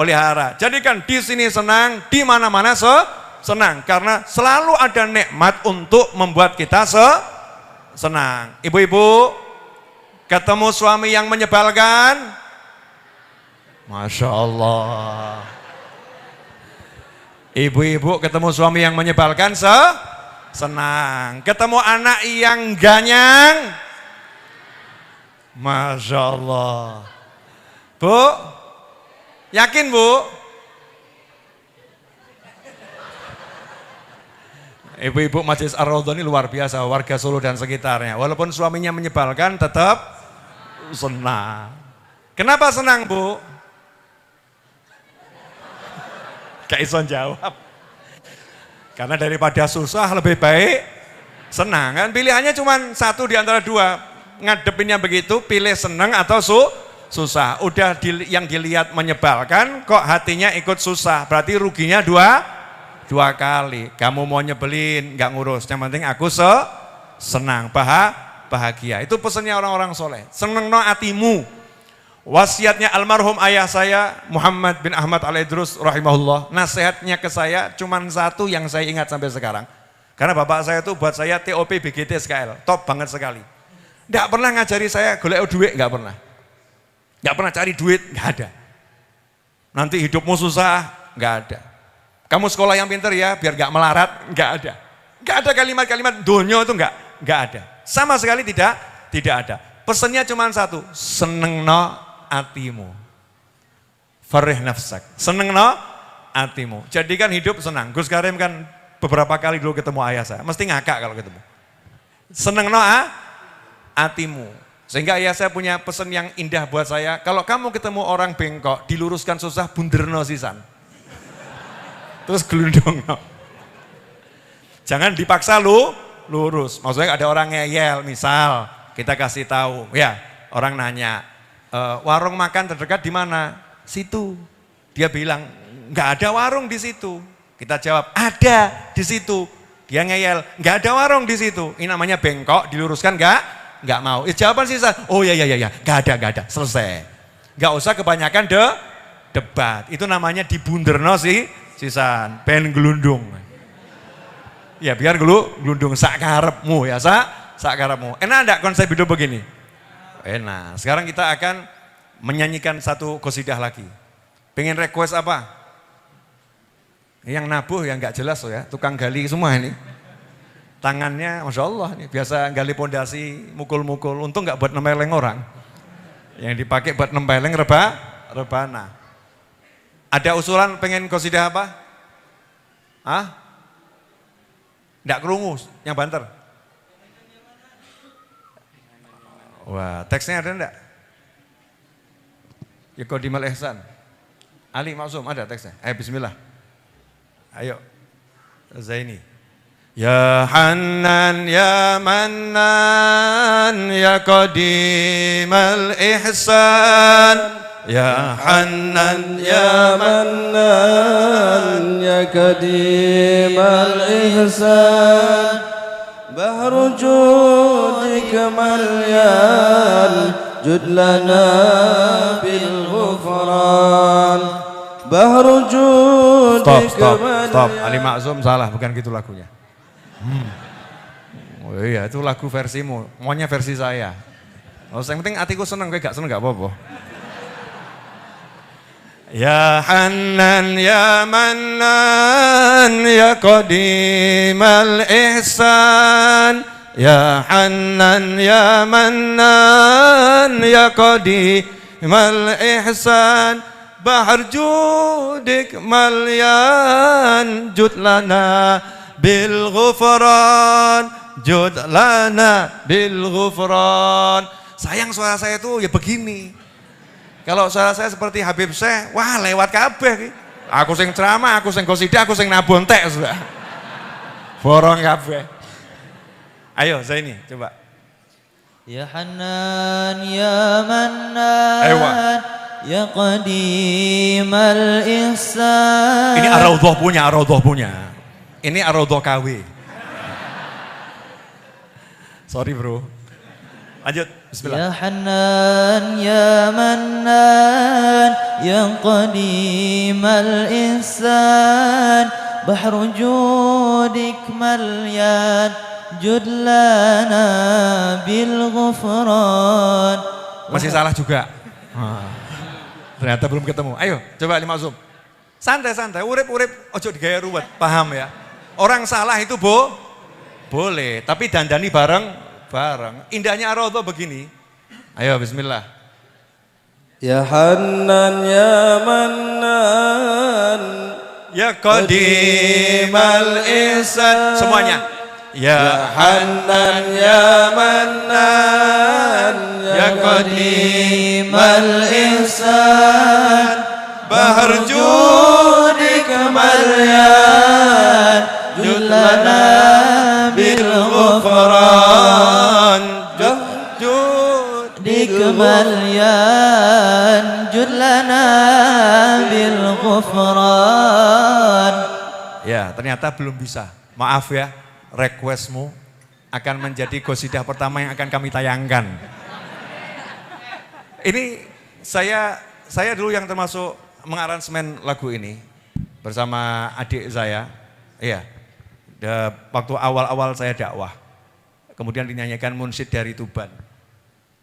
pelihara. Jadikan di sini senang, di mana-mana senang. Karena selalu ada nikmat untuk membuat kita senang. Ibu-ibu, ketemu suami yang menyebalkan? Masya Allah. Ibu-ibu ketemu suami yang menyebalkan senang. Ketemu anak yang ganyang? Masya Allah. Bu, yakin bu? Ibu-ibu Majelis Ar-Raudhah ini luar biasa, warga Solo dan sekitarnya. Walaupun suaminya menyebalkan tetap senang. Kenapa senang bu? Gak iso jawab. Karena daripada susah lebih baik senang kan. Pilihannya cuma satu di antara dua. Ngadepinnya begitu, pilih senang atau susah. Udah yang dilihat menyebalkan, kok hatinya ikut susah. Berarti ruginya dua kali. Kamu mau nyebelin, gak ngurus. Yang penting aku senang, bahagia. Itu pesannya orang-orang soleh. Seneng no atimu. Wasiatnya almarhum ayah saya Muhammad bin Ahmad Al-Idrus rahimahullah. Nasihatnya ke saya cuman satu yang saya ingat sampai sekarang. Karena bapak saya itu buat saya TOP BGT SKL, top banget sekali. Nggak pernah ngajari saya golek duit, nggak pernah. Nggak pernah cari duit, nggak ada. Nanti hidupmu susah, nggak ada. Kamu sekolah yang pintar ya, biar nggak melarat, nggak ada. Nggak ada kalimat-kalimat donyo itu nggak ada. Sama sekali tidak ada. Pesannya cuma satu, seneng no atimu. Farih nafsak. Seneng no atimu. Jadikan hidup senang. Gus Karim kan beberapa kali dulu ketemu ayah saya, mesti ngakak kalau ketemu. Seneng no atimu. Sehingga ayah saya punya pesan yang indah buat saya, kalau kamu ketemu orang bengkok, diluruskan susah, bunderno sisan. Terus gelundung no. Jangan dipaksa lurus. Maksudnya ada orang ngeyel, misal kita kasih tahu, ya orang nanya, warung makan terdekat di mana? Situ. Dia bilang, nggak ada warung di situ. Kita jawab, ada di situ. Dia ngeyel, nggak ada warung di situ. Ini namanya bengkok, diluruskan nggak mau. Jawaban sisa, oh ya, nggak ada, selesai. Nggak usah kebanyakan debat. Itu namanya dibunderno sisan, ben gelundung. Ya biar gelundung sak karepmu ya sak karepmu. Enak enggak konsep hidup begini? Enak. Sekarang kita akan menyanyikan satu qasidah lagi. Pengen request apa? Yang nabuh yang nggak jelas ya, tukang gali semua ini. Tangannya Masya Allah nih, biasa gali pondasi mukul-mukul, untung nggak buat nempeleng orang. Yang dipakai buat nempeleng rebana. Ada usulan pengen qasidah apa? Hah? Nggak kerungu, yang banter. Wah, teksnya ada enggak? Ya Qadimal Ihsan. Ali Maksum ada teksnya. Bismillah. Ayo. Zaini. Ya Hannan ya Mannan ya Qadimal Ihsan. Ya Hannan ya Mannan ya Qadimal Ihsan. Bahru judika malyan jud lana bil ghufran. Bahru judika malyan. Stop. Ali Maksum salah, bukan gitu lagunya. Oh iya, itu lagu versimu, maunya versi saya. Oh, yang penting hatiku seneng, gue gak seneng gak apa-apa. Ya Hannan ya Mannan ya Qadimal Ihsan. Ya Hannan ya Mannan ya Qadimal Ihsan. Bahar judik malyan jud lana bil ghufran. Jud lana bil ghufran. Sayang suara saya tuh ya begini. Kalau suara saya seperti Habib Syekh, wah lewat kabeh. Aku sing ceramah, aku sing qasidah, aku sing nabung tek sudah. Borong kabeh. Ayo Zaini, coba. Ya Hannan ya Mannan ya Qadimal Ihsan. Ini Ar-Raudhah punya. Ini Ar-Raudhah KW. Sorry bro. Lanjut, bismillah. Ya Hannan ya Mannan ya qadimal ihsan bahru judik malyan judlana bil ghufran. Masih salah juga. Ternyata belum ketemu. Ayo coba Lima Zoom. Santai-santai, urip-urip ojo digaya ruwet, paham ya? Orang salah itu boleh, tapi dandani bareng. Indahnya Ar-Raudhah begini. Ayo bismillah. Ya Hannan ya Mannan ya Qadimal Ihsan. Semuanya. Ya Hannan ya Mannan ya Qadimal Ihsan bahar judik malyan julana bil ghufran judik malyan julana bil ghufran. Ya, ternyata belum bisa. Maaf ya, requestmu akan menjadi qasidah pertama yang akan kami tayangkan. Ini saya dulu yang termasuk mengaransemen lagu ini bersama adik saya. Iya. Waktu awal-awal saya dakwah. Kemudian dinyanyikan munsyid dari Tuban.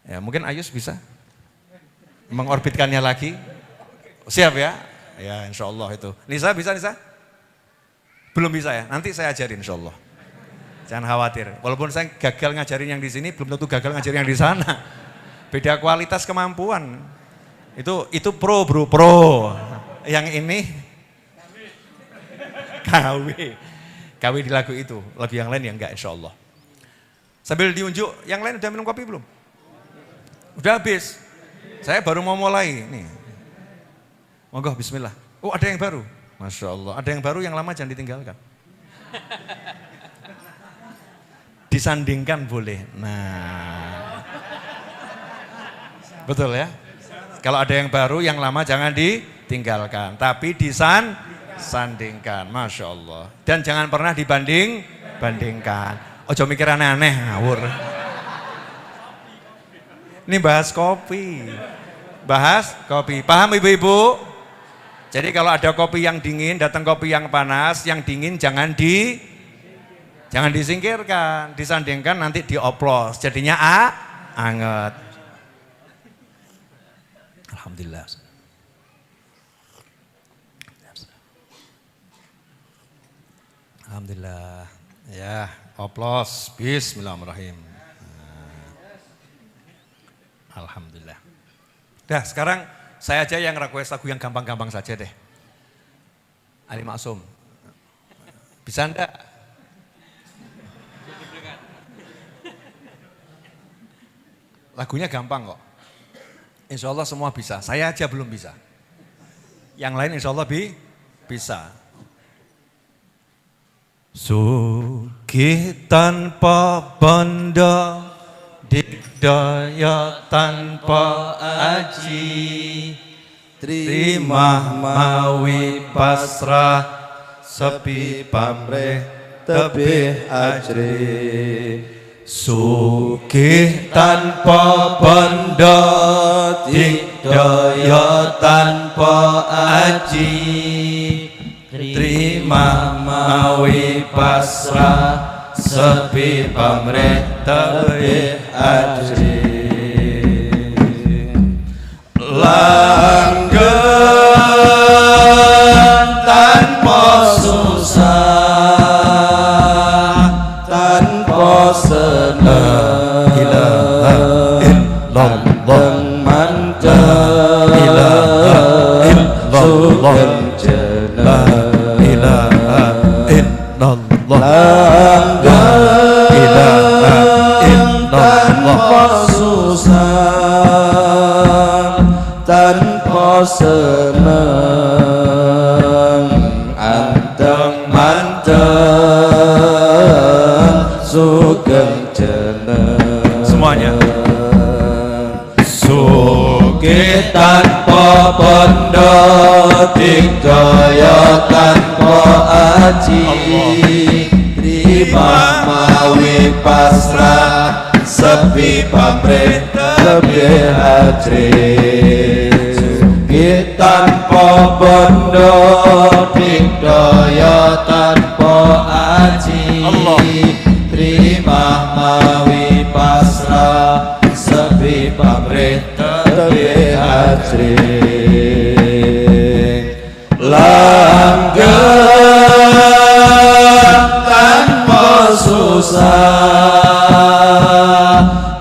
Ya, mungkin Ayus bisa mengorbitkannya lagi. Siap ya? Ya, insyaallah itu. Nisa bisa Nisa? Belum bisa ya? Nanti saya ajarin insyaallah. Jangan khawatir. Walaupun saya gagal ngajarin yang di sini, belum tentu gagal ngajarin yang di sana. Beda kualitas kemampuan. Itu pro bro, pro. Yang ini KW di lagu itu. Lagu yang lain ya enggak insyaallah. Sambil diunjuk, yang lain udah minum kopi belum? Udah habis. Saya baru mau mulai nih. Monggo bismillah. Oh, ada yang baru. Masya Allah. Ada yang baru, yang lama jangan ditinggalkan. Disandingkan boleh. Nah. Betul ya? Kalau ada yang baru, yang lama jangan ditinggalkan. Tapi disandingkan. Masya Allah. Dan jangan pernah dibandingkan. Ojo mikir aneh-aneh, ngawur. Ini bahas kopi. Bahas kopi. Paham ibu-ibu? Jadi kalau ada kopi yang dingin, datang kopi yang panas, yang dingin jangan disingkirkan, disandingkan nanti dioplos. Jadinya anget. Alhamdulillah. Alhamdulillah. Ya, oplos. Bismillahirrahmanirrahim. Alhamdulillah. Dah, sekarang saya aja yang request lagu yang gampang-gampang saja deh. Ali Maksum. Bisa enggak? Lagunya gampang kok. Insya Allah semua bisa. Saya aja belum bisa. Yang lain insya Allah bisa. Sugih tanpa banda, dikdaya tanpa aji, terima mawi pasrah, sepi pamrih tebih ajri. Sugih tanpa banda, dikdaya tanpa aji, terima mawi pasrah, sepi pamrih tebih ajri. Langgeng tanpa susah, tanpa senang, ilaha illallah, mantap, ilaha illallah, la ilaha illallah, langgeng ilaha illallah, susah tanpa senang, anteng manteng sugeng jeneng. Semuanya. Sugih tanpa banda, dikdaya tanpa aji, terima mawi pasrah, sepi pamrih tebih ajri. Sugih tanpa bondo dikdaya tanpa aji terima mawi pasrah sepi pamrih tebi hajri langgeng tanpa susah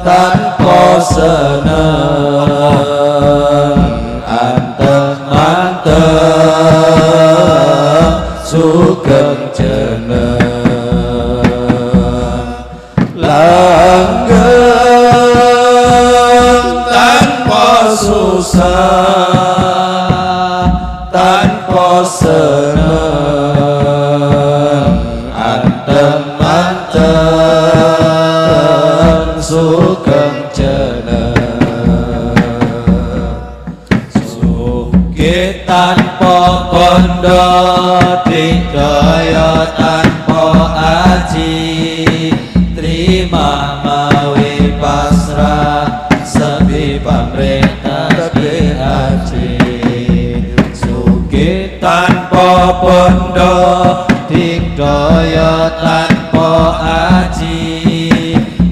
tanpa seneng sugeng jeneng langgeng tanpa susah tanpa seneng anteng-anteng sugeng jeneng sugih tanpa bondo dikdaya tanpa aji terima mawi pasrah sepi pamrih tebi haji sugih tanpa bondo dikdaya tanpa aji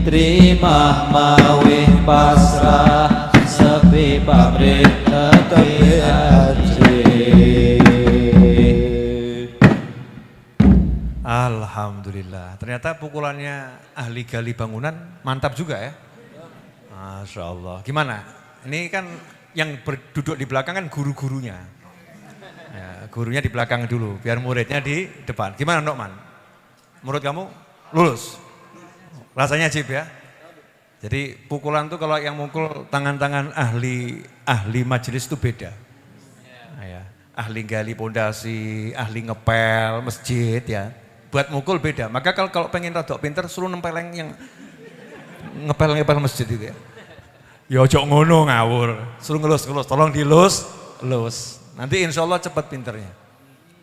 terima mawi pasrah sepi pamrih tebi haji. Alhamdulillah, ternyata pukulannya ahli gali bangunan mantap juga ya. Masya Allah. Gimana? Ini kan yang duduk di belakang kan guru-gurunya. Ya, gurunya di belakang dulu, biar muridnya di depan. Gimana Nokman? Menurut kamu lulus? Rasanya cip ya? Jadi pukulan tuh kalau yang mukul tangan-tangan ahli majelis itu beda. Ya, ahli gali pondasi, ahli ngepel masjid ya. Buat mukul beda, maka kalau pengen rodok pinter suruh nempeleng yang ngepel masjid itu ya. Ya ojo ngono ngawur, suruh ngelus, tolong dilus. Nanti insya Allah cepat pinternya.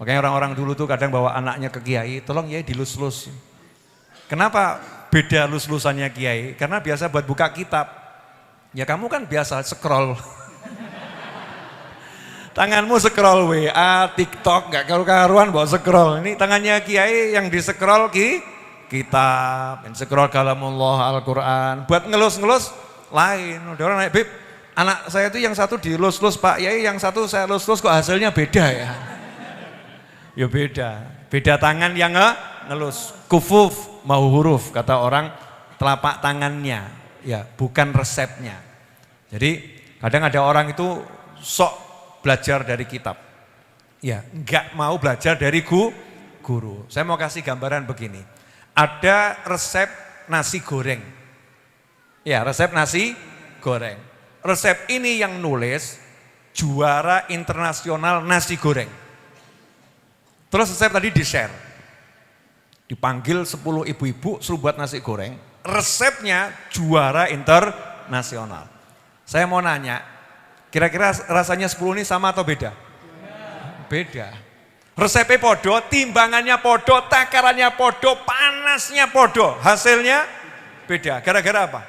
Makanya orang-orang dulu tuh kadang bawa anaknya ke kiai, tolong ya dilus-lus. Kenapa beda lus-lusannya kiai? Karena biasa buat buka kitab. Ya kamu kan biasa scroll. Tanganmu scroll WA, TikTok, gak karu-karuan bawa scroll. Ini tangannya kiai yang di scroll kitab, yang scroll kalamullah Al-Quran. Buat ngelus-ngelus lain. Udah orang naik, Bib, anak saya itu yang satu dilus-lus Pak Yai, yang satu saya lus-lus kok hasilnya beda ya. Ya beda tangan yang ngelus. Kufuf mau huruf, kata orang telapak tangannya, ya bukan resepnya. Jadi kadang ada orang itu sok belajar dari kitab, ya nggak mau belajar dari guru. Saya mau kasih gambaran begini, ada resep nasi goreng, ya resep nasi goreng. Resep ini yang nulis juara internasional nasi goreng. Terus resep tadi di-share, dipanggil 10 ibu-ibu suruh buat nasi goreng, resepnya juara internasional. Saya mau nanya, kira-kira rasanya 10 ini sama atau beda? Beda. Resepnya podo, timbangannya podo, takarannya podo, panasnya podo. Hasilnya beda. Gara-gara apa?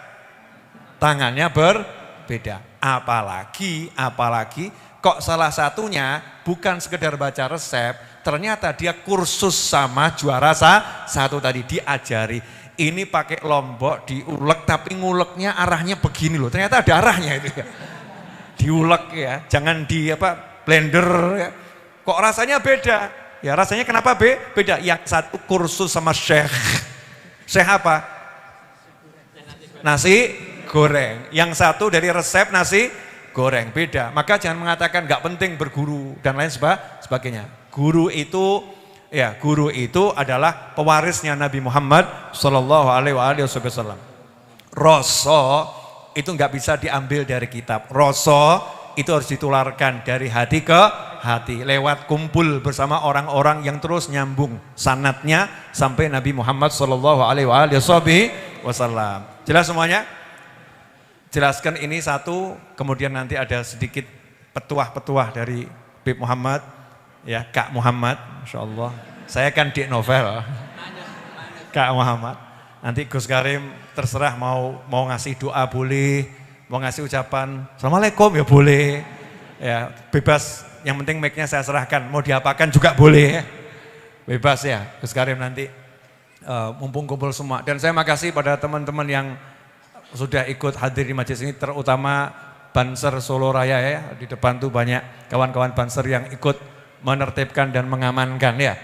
Tangannya berbeda. Apalagi kok salah satunya bukan sekedar baca resep, ternyata dia kursus sama juara satu tadi, diajari. Ini pakai lombok, diulek, tapi nguleknya arahnya begini loh. Ternyata ada arahnya itu ya. Diulek ya, jangan di blender ya. Kok rasanya beda? Ya rasanya kenapa beda? Yang satu kursus sama syekh apa? Nasi goreng. Yang satu dari resep nasi goreng, beda. Maka jangan mengatakan nggak penting berguru dan lain sebagainya. Guru itu adalah pewarisnya Nabi Muhammad SAW. Rasul itu nggak bisa diambil dari kitab. Rasul itu harus ditularkan dari hati ke hati lewat kumpul bersama orang-orang yang terus nyambung sanatnya sampai Nabi Muhammad SAW. Jelas semuanya? Jelaskan ini satu, kemudian nanti ada sedikit petuah-petuah dari Bib Muhammad, ya Kak Muhammad, Masya Allah. Saya kan di novel, Kak Muhammad. Nanti Gus Karim terserah mau ngasih doa boleh, mau ngasih ucapan Assalamualaikum ya boleh. Ya, bebas, yang penting mic-nya saya serahkan, mau diapakan juga boleh ya. Bebas ya, Gus Karim nanti mumpung kumpul semua. Dan saya makasih pada teman-teman yang sudah ikut hadir di majelis ini, terutama Banser Solo Raya ya. Di depan tuh banyak kawan-kawan Banser yang ikut menertibkan dan mengamankan ya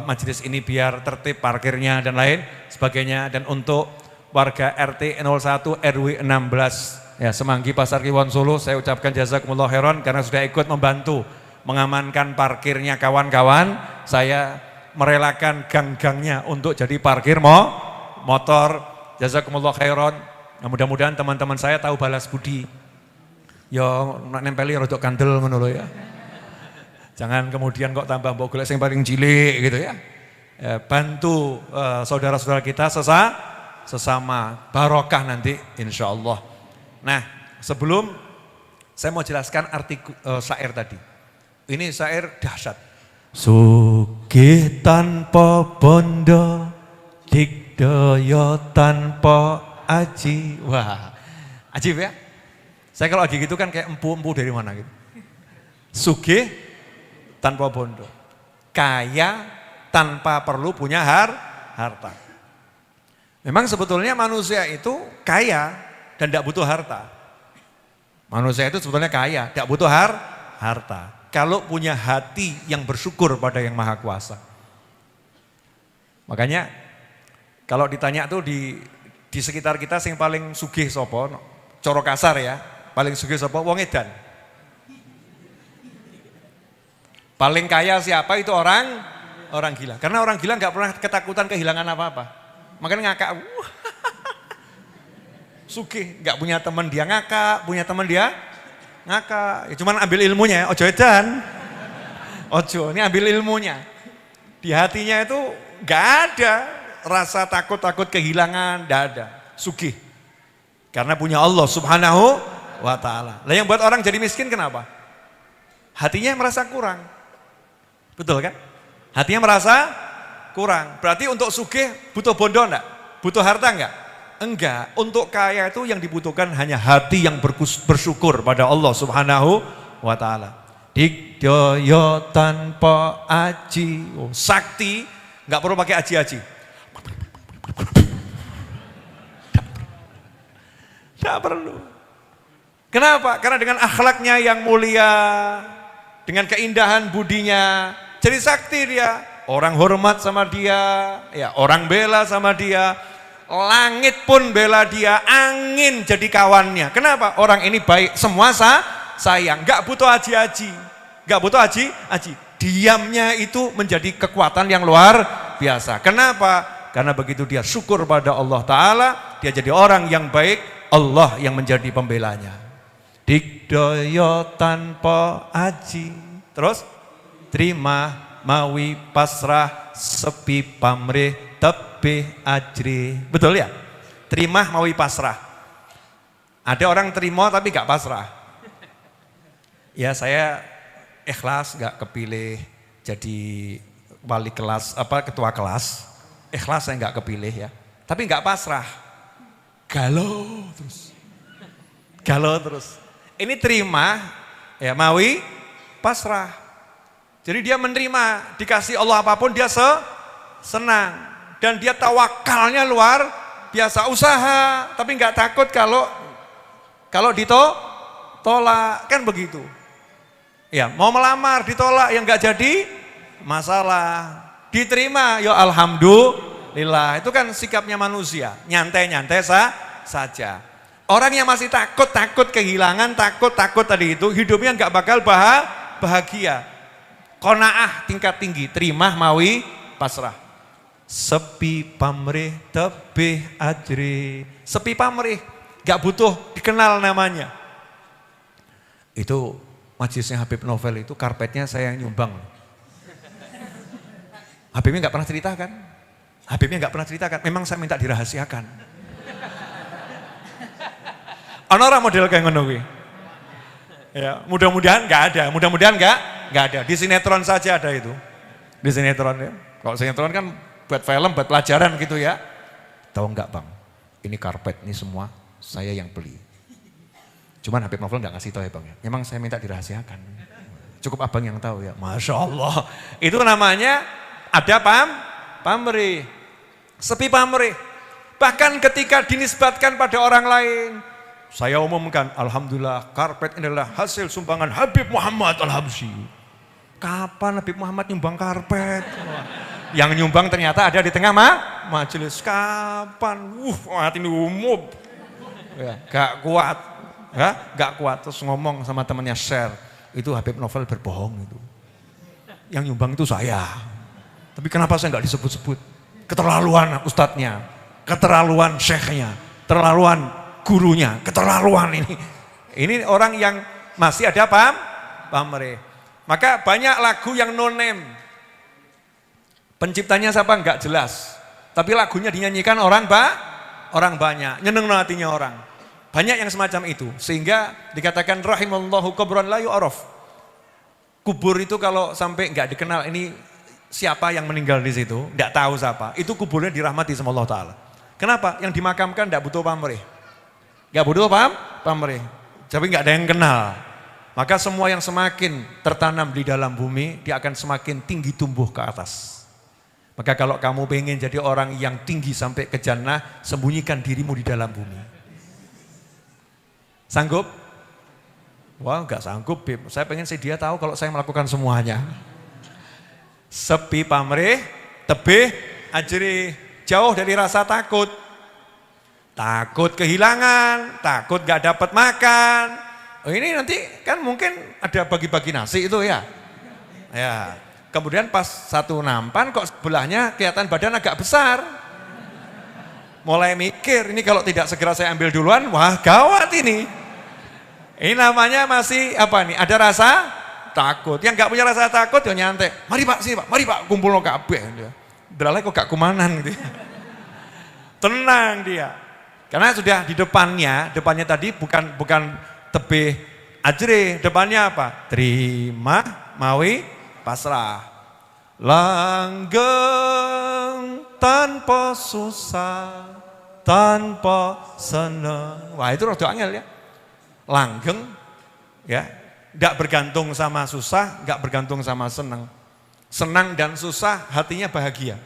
majelis ini biar tertib parkirnya dan lain sebagainya. Dan untuk warga RT 01 RW 16 ya Semanggi Pasar Kliwon Solo, saya ucapkan jazakumullah khairan karena sudah ikut membantu mengamankan parkirnya kawan-kawan. Saya merelakan gang-gangnya untuk jadi parkir motor. Jazakumullah khairan. Nah, mudah-mudahan teman-teman saya tahu balas budi. Yo nempeli rodok kandel ngono lho ya. Jangan kemudian kok tambah mbok golek sing paling cilik gitu ya. Bantu saudara-saudara kita sesama barokah nanti insyaallah. Nah, sebelum saya mau jelaskan arti syair tadi. Ini syair dahsyat. Sugih tanpa bondo, digdaya tanpa aji. Wah, ajib ya. Saya kalau lagi gitu kan kayak empu-empu dari mana gitu. Sugih tanpa bondo, kaya tanpa perlu punya harta. Memang sebetulnya manusia itu kaya dan tidak butuh harta. Manusia itu sebetulnya kaya, tidak butuh harta. Kalau punya hati yang bersyukur pada Yang Maha Kuasa. Makanya kalau ditanya tuh di sekitar kita sing paling sugih sapa, coro kasar ya, paling sugih sapa wong edan. Paling kaya siapa itu orang gila. Karena orang gila nggak pernah ketakutan kehilangan apa-apa. Makanya ngakak. Sugih, nggak punya teman dia ngakak, punya teman dia ngakak. Ya cuman ambil ilmunya, ojo edan. Ojo, ini ambil ilmunya. Di hatinya itu nggak ada rasa takut kehilangan, nggak ada. Sugih. Karena punya Allah Subhanahu wa Ta'ala. Lah yang buat orang jadi miskin kenapa? Hatinya merasa kurang. Betul kan? Hatinya merasa kurang. Berarti untuk sugih butuh bondo enggak? Butuh harta enggak? Enggak. Untuk kaya itu yang dibutuhkan hanya hati yang bersyukur pada Allah Subhanahu wa Ta'ala. Digdaya tanpa aji. Oh, sakti enggak perlu pakai aji-aji. Enggak perlu. Kenapa? Karena dengan akhlaknya yang mulia, dengan keindahan budinya, jadi sakti dia. Orang hormat sama dia, ya orang bela sama dia, langit pun bela dia, angin jadi kawannya. Kenapa? Orang ini baik, semua sayang, nggak butuh aji-aji, nggak butuh aji. Diamnya itu menjadi kekuatan yang luar biasa. Kenapa? Karena begitu dia syukur pada Allah Ta'ala, dia jadi orang yang baik, Allah yang menjadi pembelanya. Digdaya tanpa aji. Terus terima mawi pasrah sepi pamrih tebih ajri. Betul ya? Terima mawi pasrah. Ada orang terima tapi gak pasrah. Ya saya ikhlas gak kepilih jadi wali kelas, ketua kelas. Ikhlas saya gak kepilih ya. Tapi gak pasrah. Galau terus. Ini terima, ya mawi pasrah. Jadi dia menerima, dikasih Allah apapun dia senang. Dan dia tawakalnya luar biasa, usaha. Tapi nggak takut kalau ditolak, kan begitu. Ya mau melamar ditolak, yang nggak jadi masalah. Diterima, ya alhamdulillah. Itu kan sikapnya manusia, nyantai-nyantai saja. Orang yang masih takut kehilangan, takut tadi itu, hidupnya nggak bakal bahagia. Qanaah tingkat tinggi, terima mawi pasrah. Sepi pamrih tebih ajri. Sepi pamrih, nggak butuh dikenal namanya. Itu majelisnya Habib Novel itu karpetnya saya yang nyumbang. Habibnya nggak pernah ceritakan. Memang saya minta dirahasiakan. Ana ora model kayak ngono kuwi. Ya, mudah-mudahan enggak ada. Di sinetron saja ada itu. Di sinetron ya. Kalau sinetron kan buat film, buat pelajaran gitu ya. Tahu enggak, Bang? Ini karpet ini semua saya yang beli. Cuman Habib Novel nggak ngasih tahu ya Bang ya. Memang saya minta dirahasiakan. Cukup abang yang tahu ya. Masya Allah. Itu namanya ada pamrih. Sepi pamrih. Bahkan ketika dinisbatkan pada orang lain. Saya umumkan, alhamdulillah karpet ini adalah hasil sumbangan Habib Muhammad Al-Habsyi. Kapan Habib Muhammad nyumbang karpet? Yang nyumbang ternyata ada di tengah majelis. Kapan? Hati ini umum. Ya, gak kuat. Ya, gak kuat. Terus ngomong sama temannya share. Itu Habib Novel berbohong itu. Yang nyumbang itu saya. Tapi kenapa saya gak disebut-sebut? Keterlaluan ustadznya. Keterlaluan syekhnya. Keterlaluan gurunya. Keterlaluan ini. Ini orang yang masih ada pamrih. Maka banyak lagu yang no name. Penciptanya siapa? Enggak jelas. Tapi lagunya dinyanyikan orang banyak. Nyeneng hatinya orang. Banyak yang semacam itu. Sehingga dikatakan rahimallahu qabran la yu'araf. Kubur itu kalau sampai enggak dikenal ini siapa yang meninggal di situ, enggak tahu siapa. Itu kuburnya dirahmati sama Allah Ta'ala. Kenapa? Yang dimakamkan enggak butuh pamrih. Enggak butuh pamrih. Tapi enggak ada yang kenal. Maka semua yang semakin tertanam di dalam bumi, dia akan semakin tinggi tumbuh ke atas. Maka kalau kamu pengen jadi orang yang tinggi sampai ke jannah, sembunyikan dirimu di dalam bumi. Sanggup? Wah, enggak sanggup, Bib. Saya pengen dia tahu kalau saya melakukan semuanya. Sepi pamrih, tebih ajri, jauh dari rasa takut. Takut kehilangan, takut gak dapat makan. Oh, ini nanti kan mungkin ada bagi-bagi nasi itu ya. Ya. Kemudian pas satu nampan kok sebelahnya kelihatan badan agak besar. Mulai mikir, ini kalau tidak segera saya ambil duluan, wah gawat ini. Ini namanya masih apa nih? Ada rasa takut. Yang gak punya rasa takut ya nyantai. Mari Pak, sini Pak, mari Pak, kumpul no kabeh. Belalai kok gak kumanan gitu. Tenang dia. Karena sudah di depannya tadi bukan tebih ajri, depannya apa? Terima, mawi, pasrah. Langgeng tanpa susah, tanpa senang. Wah itu rada angel ya. Langgeng, ya, enggak bergantung sama susah, enggak bergantung sama senang. Senang dan susah, hatinya bahagia.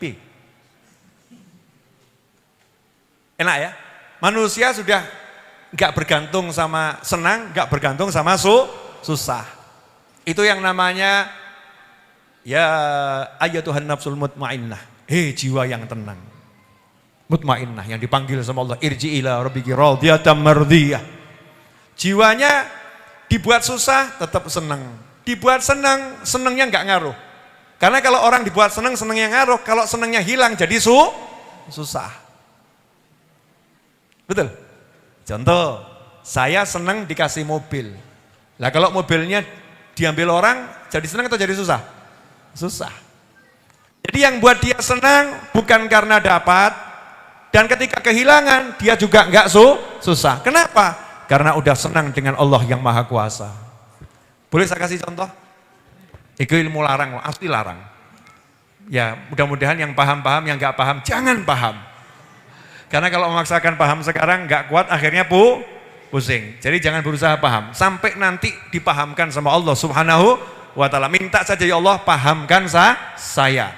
Enak ya? Manusia sudah enggak bergantung sama senang, enggak bergantung sama susah. Itu yang namanya ya ayyatuhan nafsul mutmainnah. Jiwa yang tenang. Mutmainnah yang dipanggil sama Allah, irji ila rabbiki radiyatan mardiyah. Jiwanya dibuat susah tetap senang. Dibuat senang, senangnya enggak ngaruh. Karena kalau orang dibuat senang, senangnya ngaruh. Kalau senangnya hilang jadi susah. Betul? Contoh, saya senang dikasih mobil. Lah kalau mobilnya diambil orang, jadi senang atau jadi susah? Susah. Jadi yang buat dia senang bukan karena dapat, dan ketika kehilangan dia juga enggak susah. Kenapa? Karena udah senang dengan Allah yang Maha Kuasa. Boleh saya kasih contoh? Itu ilmu larang, asli larang. Ya mudah-mudahan yang paham-paham, yang enggak paham jangan paham. Karena kalau memaksakan paham sekarang nggak kuat akhirnya pusing. Jadi jangan berusaha paham. Sampai nanti dipahamkan sama Allah Subhanahu wa ta'ala. Minta saja ya Allah pahamkan saya.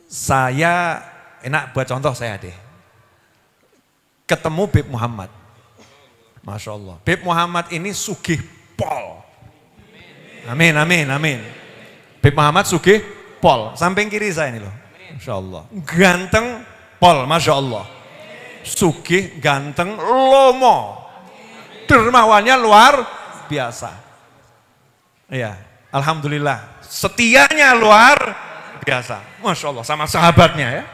Saya, enak buat contoh saya deh. Ketemu Bib Muhammad. Masya Allah. Bib Muhammad ini sugih pol. Amin, amin, amin. Bib Muhammad sugih pol. Samping kiri saya ini loh. Masya Allah. Ganteng pol, Masya Allah. Sugih, ganteng, lomo. Dermawannya luar biasa. Iya, alhamdulillah. Setianya luar biasa. Masya Allah, sama sahabatnya ya.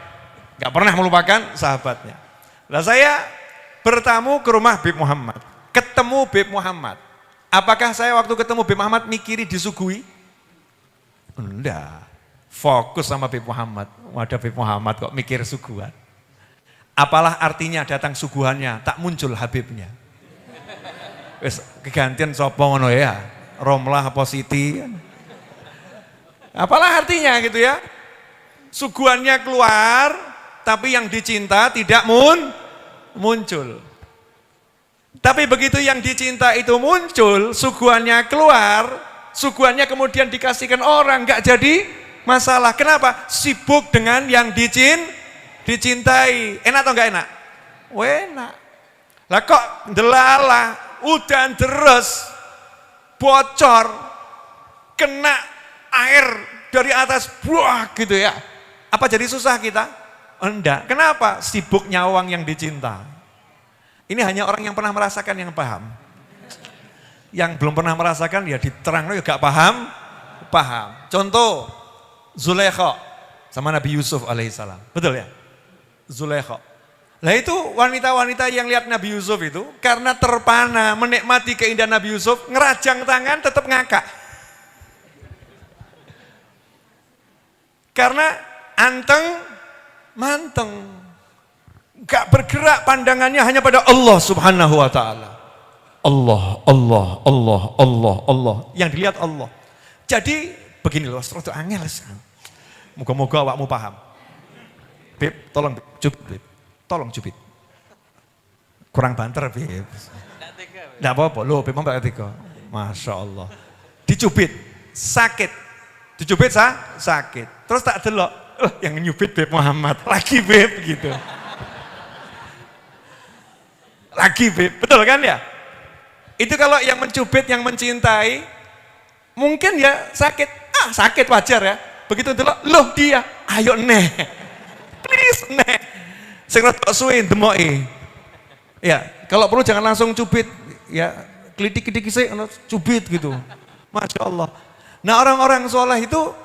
Gak pernah melupakan sahabatnya. Nah saya bertamu ke rumah Bib Muhammad. Ketemu Bib Muhammad. Apakah saya waktu ketemu Bib Muhammad mikiri disuguhi? Enggak. Fokus sama Bib Muhammad. Wadah Bib Muhammad kok mikir suguhan. Apalah artinya datang suguhannya, tak muncul Habibnya. Wes kegantian sapa ngono ya. Romlah apa Siti. Apalah artinya gitu ya. Suguhannya keluar, tapi yang dicinta tidak muncul. Tapi begitu yang dicinta itu muncul, suguhannya keluar, suguhannya kemudian dikasihkan orang, nggak jadi masalah. Kenapa? Sibuk dengan yang dicintai. Enak atau nggak enak? Enak. Lah kok delala, udan terus, bocor, kena air dari atas, buah gitu ya. Apa jadi susah kita? Enggak. Kenapa? Sibuk nyawang yang dicinta. Ini hanya orang yang pernah merasakan yang paham. Yang belum pernah merasakan ya diterang ya gak paham. Contoh Zulaikha sama Nabi Yusuf alaihissalam. Betul ya? Zulaikha. Nah itu wanita-wanita yang lihat Nabi Yusuf itu karena terpana menikmati keindahan Nabi Yusuf, ngerajang tangan tetap ngakak. Karena anteng manteng. Gak bergerak pandangannya hanya pada Allah subhanahu wa ta'ala. Allah. Yang dilihat Allah. Jadi begini loh, sesuatu angel. Moga-moga awakmu paham. Beb, tolong cubit. Tolong cubit. Kurang banter, Beb. Tidak apa-apa, loh Beb mbak ketika. Masya Allah. Dicubit, sakit. Dicubit sakit. Terus tak delok, yang nyubit Beb Muhammad. Lagi Beb gitu. Lagi Beb, betul kan ya? Itu kalau yang mencubit, yang mencintai, mungkin ya sakit. Sakit wajar ya. Begitu delok, loh dia, ayo neh. Please neh. Sing rada suwe demoke. Ya, kalau perlu jangan langsung cubit, ya klitik-klitik sih cubit gitu. Masya Allah. Nah orang-orang soleh itu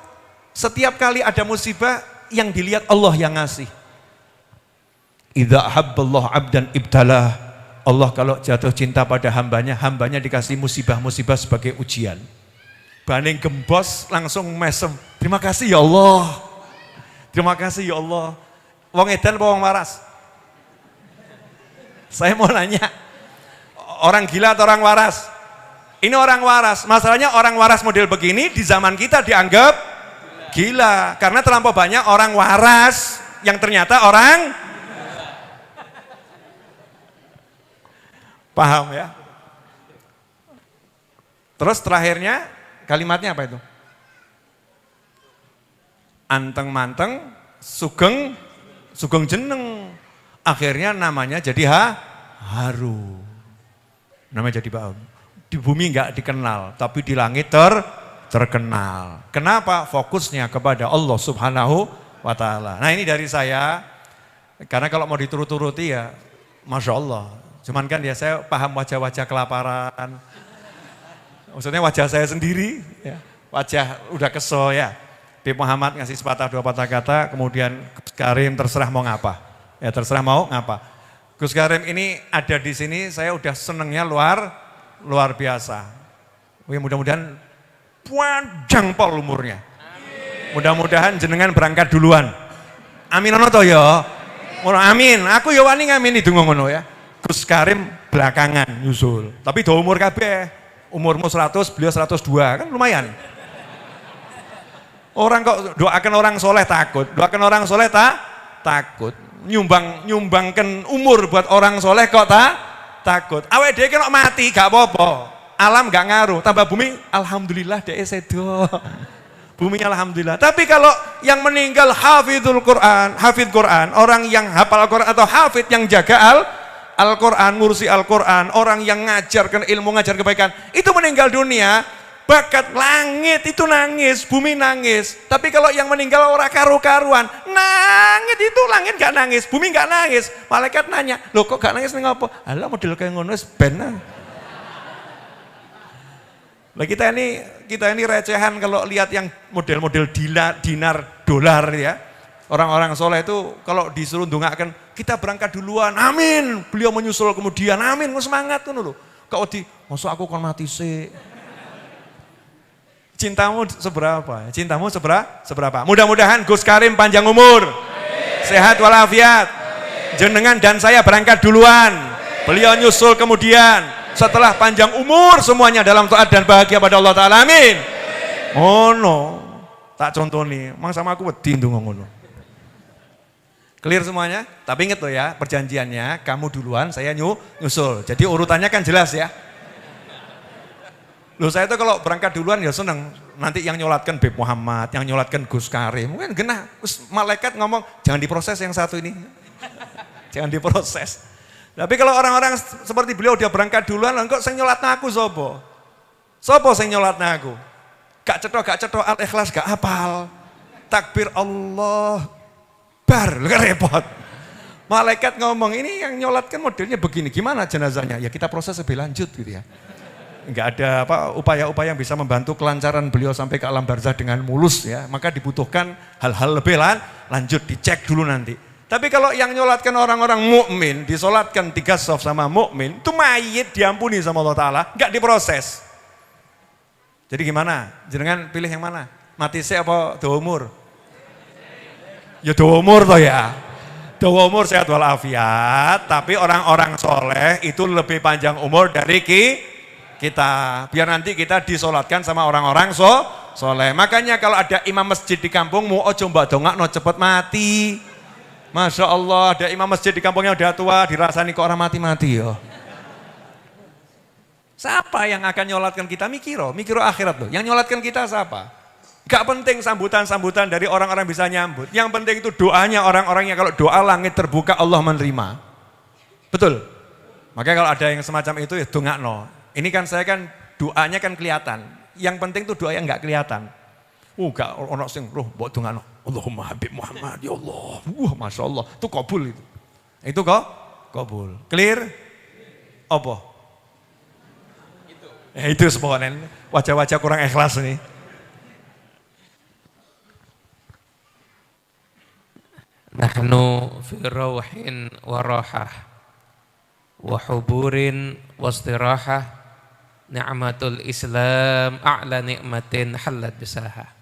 setiap kali ada musibah yang dilihat Allah yang ngasih. Idza habballahu 'abdan ibtalah. Allah kalau jatuh cinta pada hambanya, hambanya dikasih musibah-musibah sebagai ujian. Banding gembos langsung mesem. Terima kasih ya Allah. Terima kasih ya Allah. Wong edan apa wong waras? Saya mau nanya, orang gila atau orang waras? Ini orang waras. Masalahnya orang waras model begini di zaman kita dianggap gila. Karena terlampau banyak orang waras yang ternyata orang paham ya? Terus terakhirnya kalimatnya apa itu? Anteng manteng, sugeng jeneng. Akhirnya namanya jadi haru. Namanya jadi bau. Di bumi enggak dikenal, tapi di langit terkenal. Kenapa? Fokusnya kepada Allah Subhanahu wa ta'ala. Nah ini dari saya, karena kalau mau diturut-turuti ya, Masya Allah. Cuman kan ya saya paham wajah-wajah kelaparan. Maksudnya wajah saya sendiri, ya. Wajah udah kesel ya. Bib Muhammad ngasih sepatah dua patah kata, kemudian Gus Karim terserah mau ngapa. Ya terserah mau ngapa. Gus Karim ini ada di sini, saya udah senengnya luar biasa. Mudah-mudahan panjang pol umurnya. Mudah-mudahan jenengan berangkat duluan. Amin ono to ya. Amin. Aku ya wani ngamin itu ngono ya. Gus Karim belakangan nyusul. Tapi do umur kabeh. Umurmu 100, beliau 102, kan lumayan. Orang kok doakan orang soleh takut. Doakan orang soleh takut. Nyumbangkan umur buat orang soleh kok takut. Awake dhewe kena mati gak apa-apa. Alam gak ngaruh. Tambah bumi alhamdulillah dhek sedo. Bumi alhamdulillah. Tapi kalau yang meninggal hafidz Quran, orang yang hafal Al-Quran atau hafidz yang jaga Al-Quran, ngurusi Al-Quran, orang yang ngajarkan ilmu, ngajar kebaikan, itu meninggal dunia, bakat langit itu nangis, bumi nangis. Tapi kalau yang meninggal orang karu-karuan, nangis itu langit gak nangis, bumi gak nangis. Malaikat nanya, loh kok gak nangis nih apa? Alah model kayak ngono benar. Nah kita ini recehan kalau lihat yang model-model dinar, dolar ya. Orang-orang soleh itu kalau disuruh ndongaken, kita berangkat duluan, amin. Beliau menyusul kemudian, amin. Semangat tuh loh. Kau masuk aku kon mati sih. Cintamu seberapa? Cintamu seberapa? Mudah-mudahan Gus Karim panjang umur, sehat walafiat. Jenengan dan saya berangkat duluan. Beliau nyusul kemudian. Setelah panjang umur semuanya dalam taat dan bahagia pada Allah Ta'ala. Amin. Oh no. Tak contoh nih. Mang sama aku wedi ndonga ngono. Clear semuanya? Tapi ingat loh ya, perjanjiannya kamu duluan, saya nyusul. Jadi urutannya kan jelas ya. Loh saya itu kalau berangkat duluan ya seneng. Nanti yang nyolatkan Beb Muhammad, yang nyolatkan Gus Karim. Mungkin genah, terus malaikat ngomong, jangan diproses yang satu ini. Jangan diproses. Tapi kalau orang-orang seperti beliau dia berangkat duluan, kok saya nyolatna aku sopo? Sopo saya nyolatna aku? Gak cetok Al-Ikhlas gak hafal. Takbir Allah. Bar, repot. Malaikat ngomong, ini yang nyolatkan modelnya begini, gimana jenazahnya? Ya kita proses lebih lanjut gitu ya. Enggak ada upaya-upaya yang bisa membantu kelancaran beliau sampai ke alam barzah dengan mulus ya. Maka dibutuhkan hal-hal lebih lanjut, dicek dulu nanti. Tapi kalau yang nyolatkan orang-orang mukmin, disolatkan 3 shaf sama mukmin, itu mayit diampuni sama Allah Ta'ala, enggak diproses. Jadi gimana? Jenengan pilih yang mana? Mati sih apa dawa umur? Ya dawa umur toh ya. Dawa umur sehat walafiat, tapi orang-orang soleh itu lebih panjang umur dari kita. Biar nanti kita disolatkan sama orang-orang soleh. Makanya kalau ada imam masjid di kampungmu, ojo mbak dongak no cepet mati. Masya Allah, ada imam masjid di kampungnya udah tua, dirasani kok orang mati-mati ya. Siapa yang akan nyolatkan kita? Mikiro akhirat loh. Yang nyolatkan kita siapa? Gak penting sambutan-sambutan dari orang-orang bisa nyambut. Yang penting itu doanya orang-orangnya. Kalau doa langit terbuka Allah menerima. Betul? Makanya kalau ada yang semacam itu ya dongakno. Ini kan saya kan doanya kan kelihatan. Yang penting itu doa yang gak kelihatan. Gak ono sing roh mbok dongakno. Allahumma Habib Muhammad ya Allah. Masya Allah. Itu kabul itu. Itu kok kabul. Clear? Apa? Itu seponen wajah-wajah kurang ikhlas nih. Nahnu fi rawhin wa rahah wa huburin wa istirahah ni'matul Islam a'la ni'matin halat bisaha.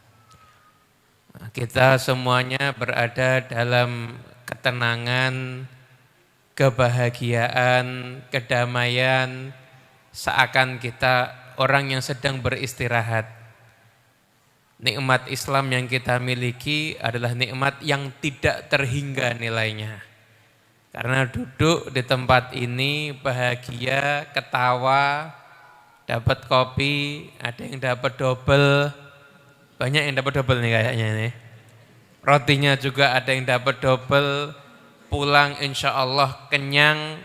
Kita semuanya berada dalam ketenangan, kebahagiaan, kedamaian, seakan kita orang yang sedang beristirahat. Nikmat Islam yang kita miliki adalah nikmat yang tidak terhingga nilainya. Karena duduk di tempat ini bahagia, ketawa, dapat kopi, ada yang dapat double, banyak yang dapat double nih kayaknya nih. Rotinya juga ada yang dapat double, pulang insya Allah kenyang,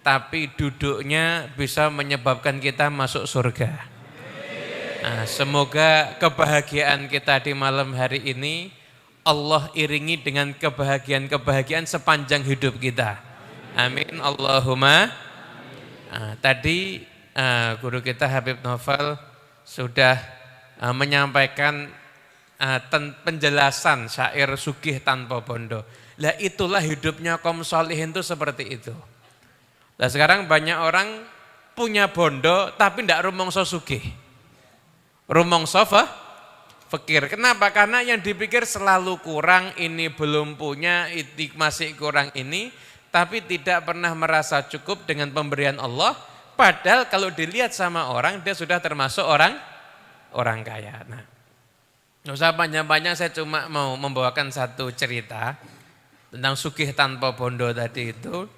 tapi duduknya bisa menyebabkan kita masuk surga. Nah, semoga kebahagiaan kita di malam hari ini Allah iringi dengan kebahagiaan-kebahagiaan sepanjang hidup kita. Amin Allahumma. Nah, tadi guru kita Habib Novel sudah menyampaikan penjelasan syair sugih tanpa bondo. Lah itulah hidupnya kaum sholihin itu seperti itu. Nah sekarang banyak orang punya bondo tapi tidak rumangsa sugih. Rumangsa fakir. Kenapa? Karena yang dipikir selalu kurang, ini belum punya, ini masih kurang ini, tapi tidak pernah merasa cukup dengan pemberian Allah. Padahal kalau dilihat sama orang, dia sudah termasuk orang kaya. Nah, nggak usah panjang-panjang, saya cuma mau membawakan satu cerita tentang sugih tanpa bondo tadi itu.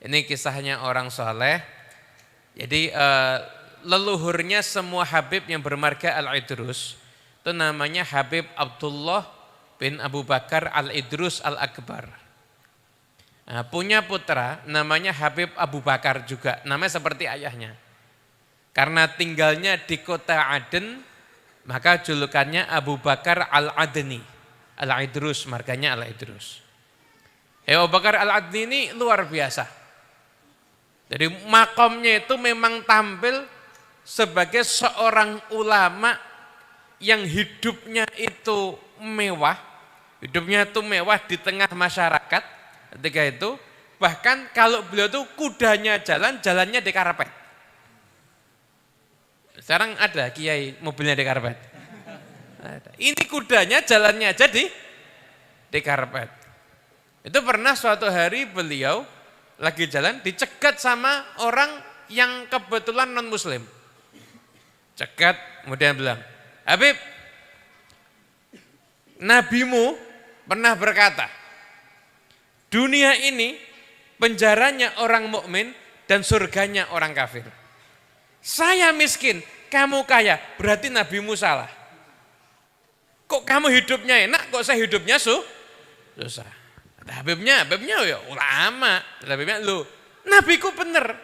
Ini kisahnya orang soleh. Jadi leluhurnya semua Habib yang bermarga Al-Idrus itu namanya Habib Abdullah bin Abu Bakar Al-Idrus Al-Akbar. Nah, punya putra namanya Habib Abu Bakar juga, namanya seperti ayahnya. Karena tinggalnya di kota Aden, maka julukannya Abu Bakar Al-Adni. Al-Idrus, marganya Al-Idrus. Abu Bakar Al-Adni ini luar biasa. Jadi makomnya itu memang tampil sebagai seorang ulama yang hidupnya itu mewah, di tengah masyarakat ketika itu, bahkan kalau beliau itu kudanya jalannya di karpet. Sekarang ada kiai mobilnya di karpet. Ini kudanya jalannya aja di karpet. Itu pernah suatu hari beliau lagi jalan dicegat sama orang yang kebetulan non muslim. Cegat, kemudian bilang, Habib, nabimu pernah berkata, Dunia ini penjaranya orang mukmin dan surganya orang kafir. Saya miskin, kamu kaya, berarti Nabi Musa lah. Kok kamu hidupnya enak, kok saya hidupnya susah. Habibnya ya ulama. Habibnya lu, Nabiku bener.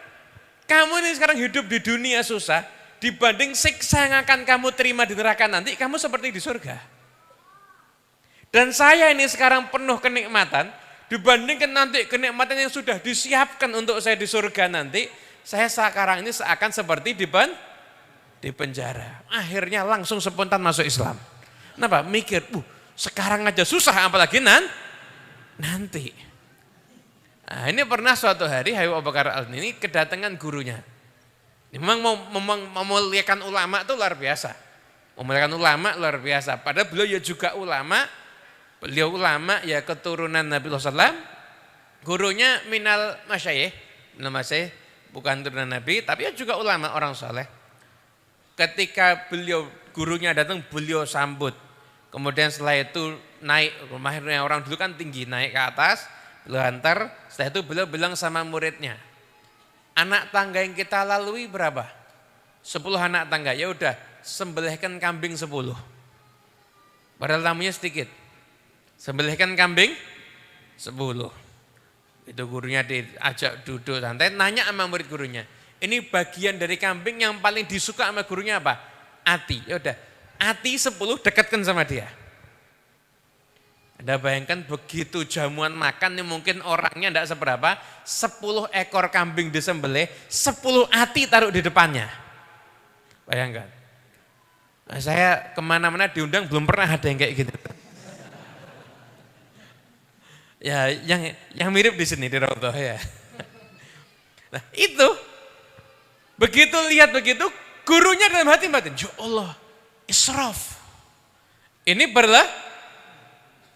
Kamu ini sekarang hidup di dunia susah, dibanding siksa yang akan kamu terima di neraka nanti, kamu seperti di surga. Dan saya ini sekarang penuh kenikmatan, dibandingkan nanti kenikmatan yang sudah disiapkan untuk saya di surga nanti, saya sekarang ini seakan seperti di penjara. Akhirnya langsung spontan masuk Islam. Kenapa? Mikir, sekarang aja susah apalagi nanti. Nah, ini pernah suatu hari Habib Abu Bakar Al-Ini kedatangan gurunya. Memang memuliakan ulama itu luar biasa. Memuliakan ulama luar biasa. Padahal beliau ya juga ulama. Beliau ulama ya keturunan Nabi SAW. Gurunya minal masyayikh. Minal masyayikh bukan turunan Nabi, tapi ya juga ulama orang soleh. Ketika gurunya datang, beliau sambut. Kemudian setelah itu naik, rumahnya orang dulu kan tinggi, naik ke atas, beliau hantar. Setelah itu beliau bilang sama muridnya, anak tangga yang kita lalui berapa? 10 anak tangga, ya udah sembelihkan kambing 10. Padahal tamunya sedikit, sembelihkan kambing 10. Itu gurunya diajak duduk santai, nanya sama murid gurunya, ini bagian dari kambing yang paling disuka sama gurunya apa? Ati, ya udah. Ati 10 dekatkan sama dia. Anda bayangkan begitu jamuan makan ini mungkin orangnya tidak seberapa, 10 ekor kambing disembelih, 10 ati taruh di depannya. Bayangkan. Nah, saya kemana-mana diundang belum pernah ada yang kayak gitu. Ya, yang mirip di sini di Raudhah ya. Nah, itu begitu lihat begitu, gurunya dalam hati batin, ya Allah, israf. Ini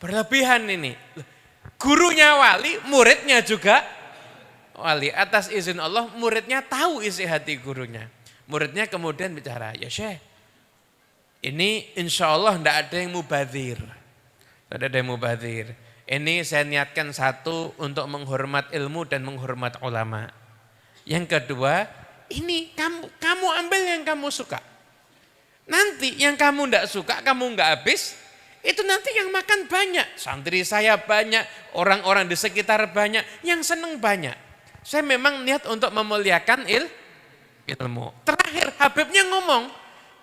berlebihan ini. Gurunya wali, muridnya juga wali. Atas izin Allah, muridnya tahu isi hati gurunya. Muridnya kemudian bicara, ya Syekh, ini insya Allah tidak ada yang mubadzir. Tidak ada yang mubadzir. Ini saya niatkan satu untuk menghormat ilmu dan menghormat ulama. Yang kedua, ini kamu ambil yang kamu suka. Nanti yang kamu tidak suka, kamu nggak habis, itu nanti yang makan banyak. Santri saya banyak, orang-orang di sekitar banyak, yang seneng banyak. Saya memang niat untuk memuliakan ilmu. Terakhir Habibnya ngomong,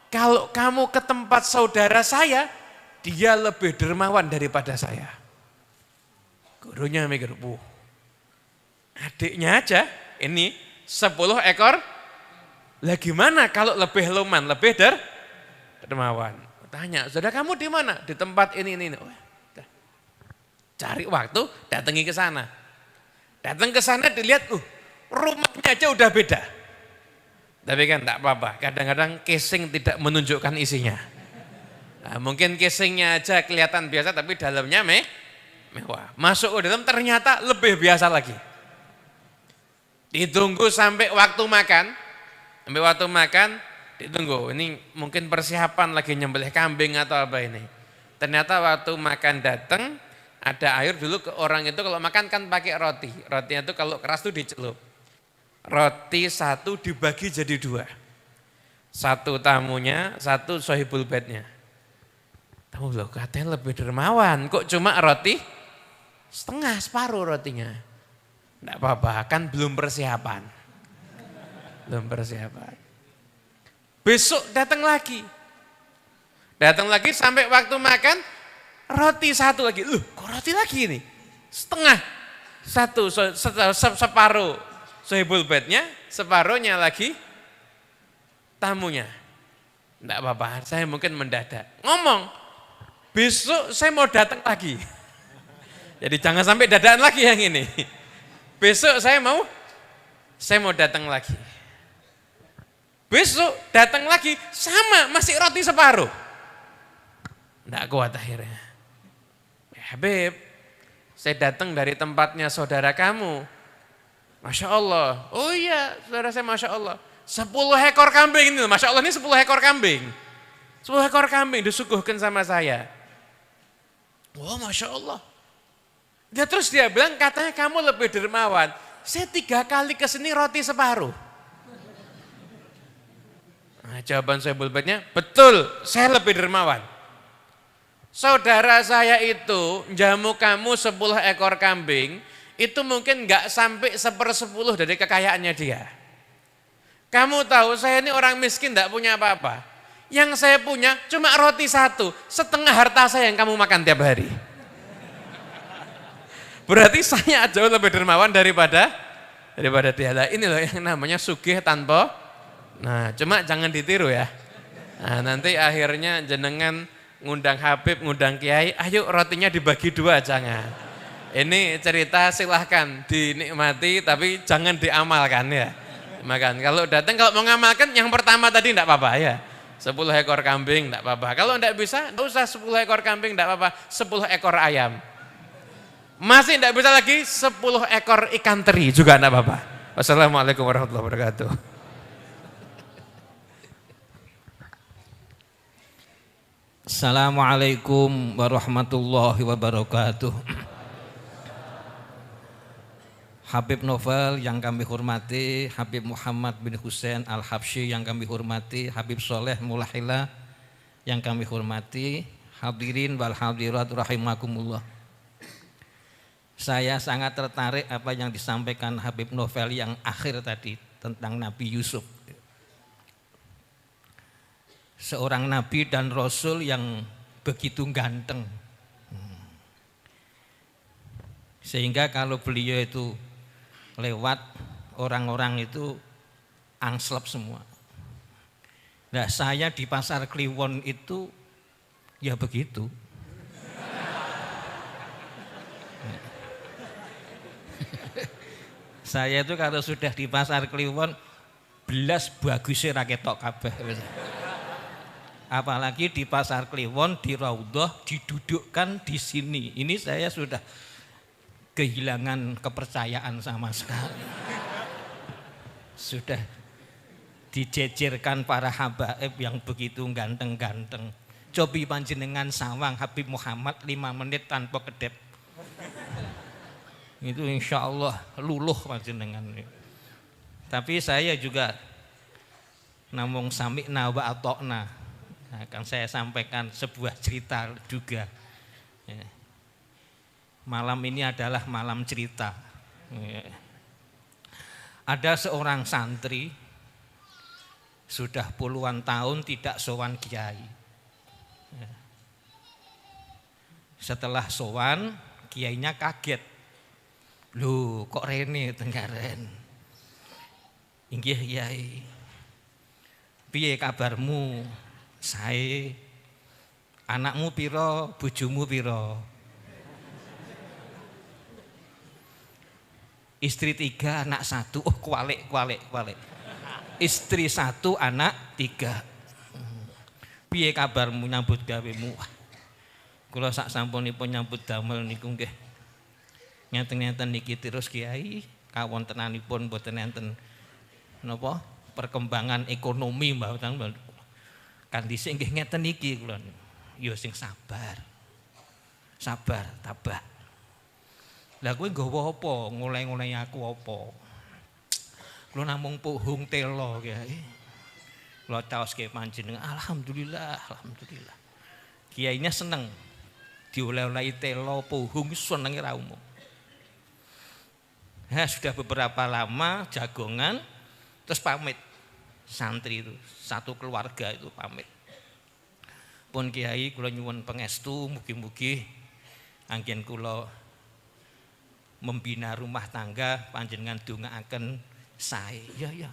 kalau kamu ke tempat saudara saya, dia lebih dermawan daripada saya. Gurunya mikir, adiknya aja ini 10 ekor, lah gimana kalau lebih luman, lebih dermawan. Tanya, saudara kamu di mana? Di tempat ini. Cari waktu, datangi ke sana. Datang ke sana dilihat, rumahnya aja udah beda. Tapi kan enggak apa-apa, kadang-kadang casing tidak menunjukkan isinya. Nah, mungkin casingnya aja kelihatan biasa tapi dalamnya mewah. Masuk ke dalam ternyata lebih biasa lagi. Ditunggu sampai waktu makan, ditunggu. Ini mungkin persiapan lagi nyembelih kambing atau apa ini. Ternyata waktu makan datang, ada air dulu ke orang itu kalau makan kan pakai roti. Rotinya itu kalau keras tuh dicelup. Roti satu dibagi jadi 2. Satu tamunya, satu sohibul bednya. Tahu loh, katanya lebih dermawan. Kok cuma roti setengah, separuh rotinya. Enggak apa-apa, kan belum persiapan. Besok datang lagi sampai waktu makan, roti satu lagi. Kok roti lagi ini? Setengah, satu, separuh. Sohibul bednya, separuhnya lagi tamunya. Enggak apa-apa, saya mungkin mendadak. Ngomong, besok saya mau datang lagi. Jadi jangan sampai dadakan lagi yang ini. Besok saya mau datang lagi. Besok datang lagi, sama, masih roti separuh. Enggak kuat akhirnya. Habib, saya datang dari tempatnya saudara kamu. Masya Allah, oh iya saudara saya Masya Allah. 10 ekor kambing ini, Masya Allah ini 10 ekor kambing. 10 ekor kambing disuguhkan sama saya. Wah Masya Allah. Dia terus dia bilang katanya kamu lebih dermawan. Saya 3 kali kesini roti separuh. Nah, jawaban saya bulbetnya, betul saya lebih dermawan. Saudara saya itu jamu kamu 10 ekor kambing, itu mungkin nggak sampai 1/10 dari kekayaannya dia. Kamu tahu saya ini orang miskin nggak punya apa-apa. Yang saya punya cuma roti 1, setengah harta saya yang kamu makan tiap hari. Berarti saya jauh lebih dermawan daripada dia. Lah ini loh yang namanya sugih tanpa. Nah cuma jangan ditiru ya. Nah, nanti akhirnya jenengan ngundang Habib, ngundang Kiai, ayo rotinya dibagi 2 jangan. Ini cerita silahkan dinikmati tapi jangan diamalkan ya. Makan. Kalau datang kalau mau ngamalkan yang pertama tadi enggak apa-apa ya. 10 ekor kambing enggak apa-apa. Kalau enggak bisa enggak usah 10 ekor kambing enggak apa-apa, 10 ekor ayam. Masih enggak bisa lagi 10 ekor ikan teri juga enggak apa-apa. Wassalamualaikum warahmatullahi wabarakatuh. Assalamualaikum warahmatullahi wabarakatuh. Habib Novel yang kami hormati, Habib Muhammad bin Husain Al-Habsyi yang kami hormati, Habib Soleh Mulahila yang kami hormati, hadirin wal hadirat rahimakumullah. Saya sangat tertarik apa yang disampaikan Habib Novel yang akhir tadi tentang Nabi Yusuf. Seorang nabi dan rasul yang begitu ganteng. Sehingga kalau beliau itu lewat, orang-orang itu angslep semua. Nah saya di pasar Kliwon itu ya begitu. Saya itu kalau sudah di pasar Kliwon, belas bagusnya raketok kabeh. Apalagi di pasar Kliwon, di Raudhah, didudukkan di sini. Ini saya sudah kehilangan kepercayaan sama sekali. Sudah dijejerkan para habaib yang begitu ganteng-ganteng. Cobi panjenengan sawang Habib Muhammad 5 menit tanpa kedep. Itu insya Allah luluh panjenengan. Tapi saya juga namung sami'na wa atokna. Akan saya sampaikan sebuah cerita juga. Malam ini adalah malam cerita. Ada seorang santri sudah puluhan tahun tidak sowan kiai. Setelah sowan, kiainya kaget. Loh, kok rene tenggaren? Inggih Kiai. Piye kabarmu? Sae. Anakmu piro, bojomu piro? Istri 3, anak 1. Oh, kualik. Istri 1, anak 3. Piye kabarmu nyambut gawemu? Kula sak sampunipun nyambut damel niku nggih. Ngeten-ngeten niki terus Kiai, kawontenanipun boten enten napa perkembangan ekonomi mboten. Kan dhisik nggih ngeten iki kula. Ya sing sabar. Sabar, tabah. Lah kowe nggawa apa? Ngoleh-ngolehi aku apa? Kula namung puhung telo Kiai. Kula taoske panjenengan alhamdulillah. Kiainya seneng. Dioleh-olehi telo puhung senenge ra umum. Sudah beberapa lama jagongan terus pamit. Santri itu, satu keluarga itu pamit. Pun Kiai kula nyuwun pangestu mugi-mugi anggen kula membina rumah tangga panjenengan dongaaken sae. Ya.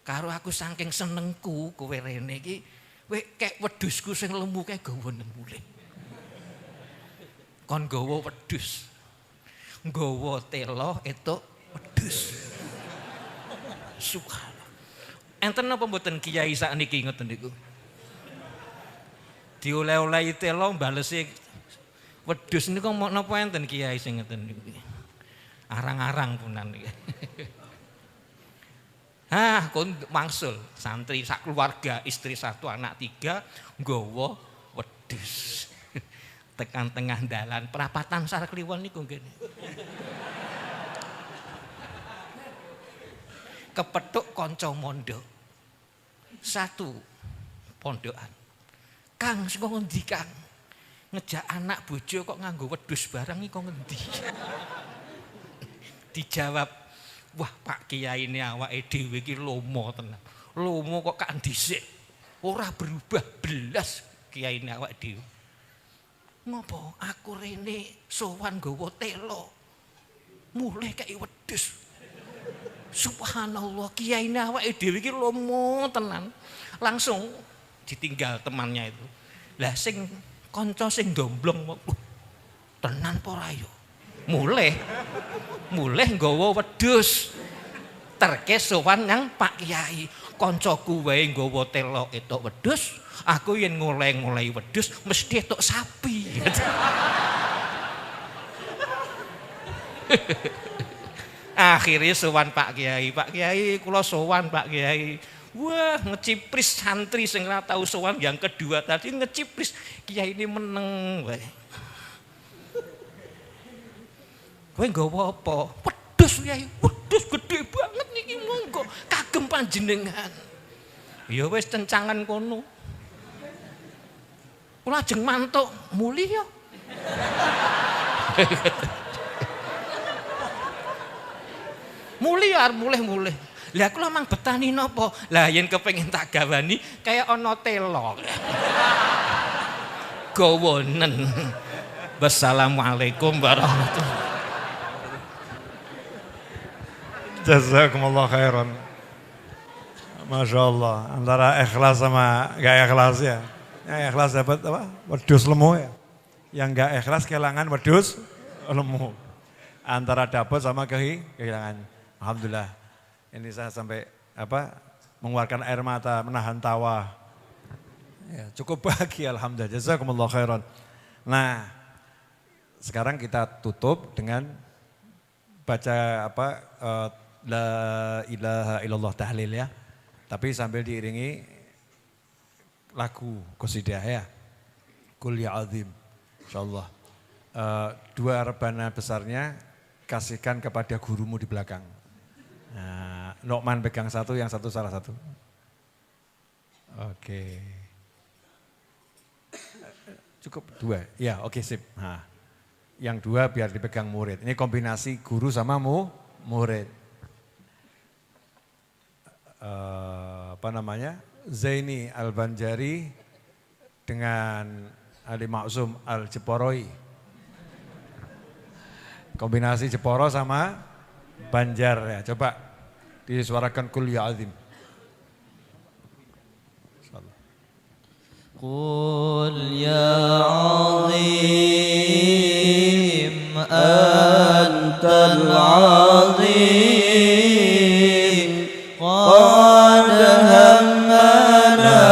Karo aku saking senengku kowe rene iki, kowe kek wedhusku sing lemu kae gawa nemule. Kon gawa wedhus. Nggawa telo etuk wedhus. Subhanallah. Enten napa mboten Kiai sakniki ngoten niku? Dioleh-olehi telo balesi wedhus niku napa enten Kiai sing ngoten niku? Arang-arang punan iki. Kon mangsul santri sak keluarga, istri 1, anak 3 nggawa wedhus. tekan tengah dalan perapatan Sar Kliwon niku ngene. Kepethuk kanca mondok. Satu pondokan. Kang sing ngendi Kang? Ngejak anak bojo kok nganggo wedhus barang iki kok ngendi? Dijawab, wah Pak Kiai ini awake dhewe iki lomo tenan. Lomo kok kak dhisik. Ora berubah belas Kiai ini awake dhewe. Ngopo aku rene sowan nggawa telo. Mulih kaya wedhus. Subhanallah Kiai ini awake dhewe iki lomo tenan. Langsung ditinggal temannya itu. Lah sing kanca sing domblong tenan apa ora yo? Mulih nggawa wedhus. Terkes sowan nang Pak Kiai. Kancaku wae nggawa telo etok wedhus, aku yen ngoleh-ngolehi wedhus mesti etok sapi. Akhirnya sowan Pak Kiai. Pak Kiai kula sowan Pak Kiai. Wah, ngecipris santri sing ora tau sowan yang kedua tadi ngecipris. Kiai ini meneng wae. Kowe nggawa apa? Wedhus Kiai. Wedhus gede banget niki monggo kagem panjenengan. Ya wis cencangan kono. Kula ajeng mantuk muli ya. Muli arep mulih. Lah kula mang betani napa? Lah yen kepengin tak gawani kaya ana telo. Gawonen. Wassalamualaikum warahmatullahi. Jazakumullah khairan. Masya Allah, antara ikhlas sama gak ikhlas ya. Yang ikhlas dapat apa? Wedhus lemu ya. Yang gak ikhlas kehilangan wedhus lemu. Antara dapat sama kehilangan. Alhamdulillah. Ini saya sampai mengeluarkan air mata, menahan tawa. Ya, cukup bahagia alhamdulillah. Jazakumullah khairan. Nah, sekarang kita tutup dengan baca La ilaha illallah tahlil ya. Tapi sambil diiringi lagu qasidah ya. Qul ya azim. Insyaallah. Dua rebana besarnya kasihkan kepada gurumu di belakang. Nah, Nokman pegang satu, yang satu salah satu. Oke. Cukup dua. Ya, oke sip. Nah, yang dua biar dipegang murid. Ini kombinasi guru sama murid. Zaini Al-Banjari dengan Ali Maksum Al-Jeporoi. Kombinasi Jeporo sama Banjar ya. Coba disuarakan Qul ya azim. Qul ya azim antal azim qad hammana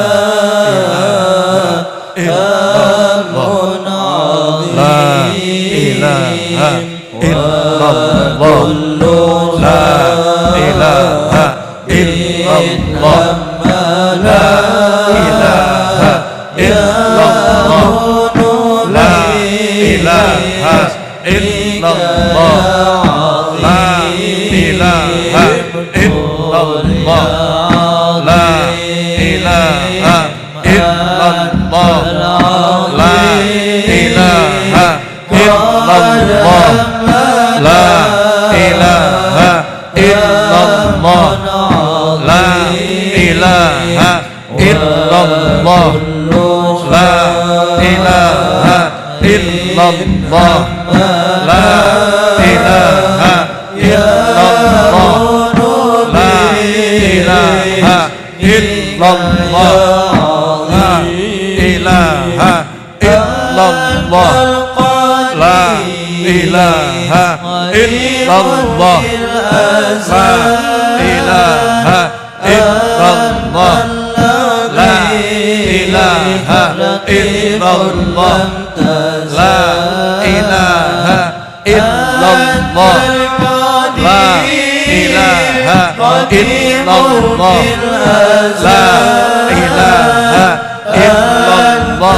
hamun azim la ilaha illallah la ilaha illallah la ilaha illallah la ilaha illallah la ilaha illallah la ilaha illallah la ilaha illallah la ilaha illallah la ilaha illallah la ilaha illallah la ilaha illallah la ilaha illallah la ilaha illallah la ilaha illallah la ilaha illallah la ilaha illallah la ilaha illallah la ilaha illallah la ilaha illallah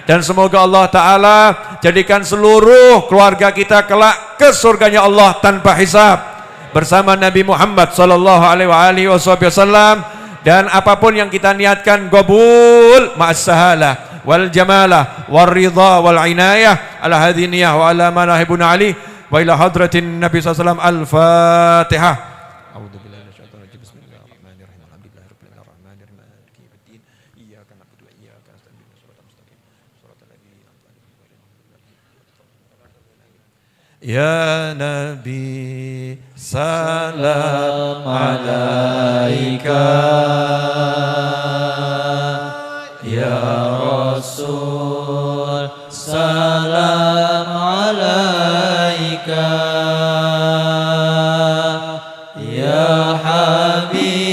Dan semoga Allah Ta'ala jadikan seluruh keluarga kita kelak ke surganya Allah tanpa hisab bersama Nabi Muhammad sallallahu alaihi wasallam. Dan apapun yang kita niatkan qabul ma'as sahalah wal jamalah wal ridha wal inayah ala hadiniyah wa ala manahibun ali wa ila hadratin Nabi sallallahu alaihi wasallam. Al-Fatihah. Ya Nabi salam alaika, Ya Rasul salam alaika, Ya Habib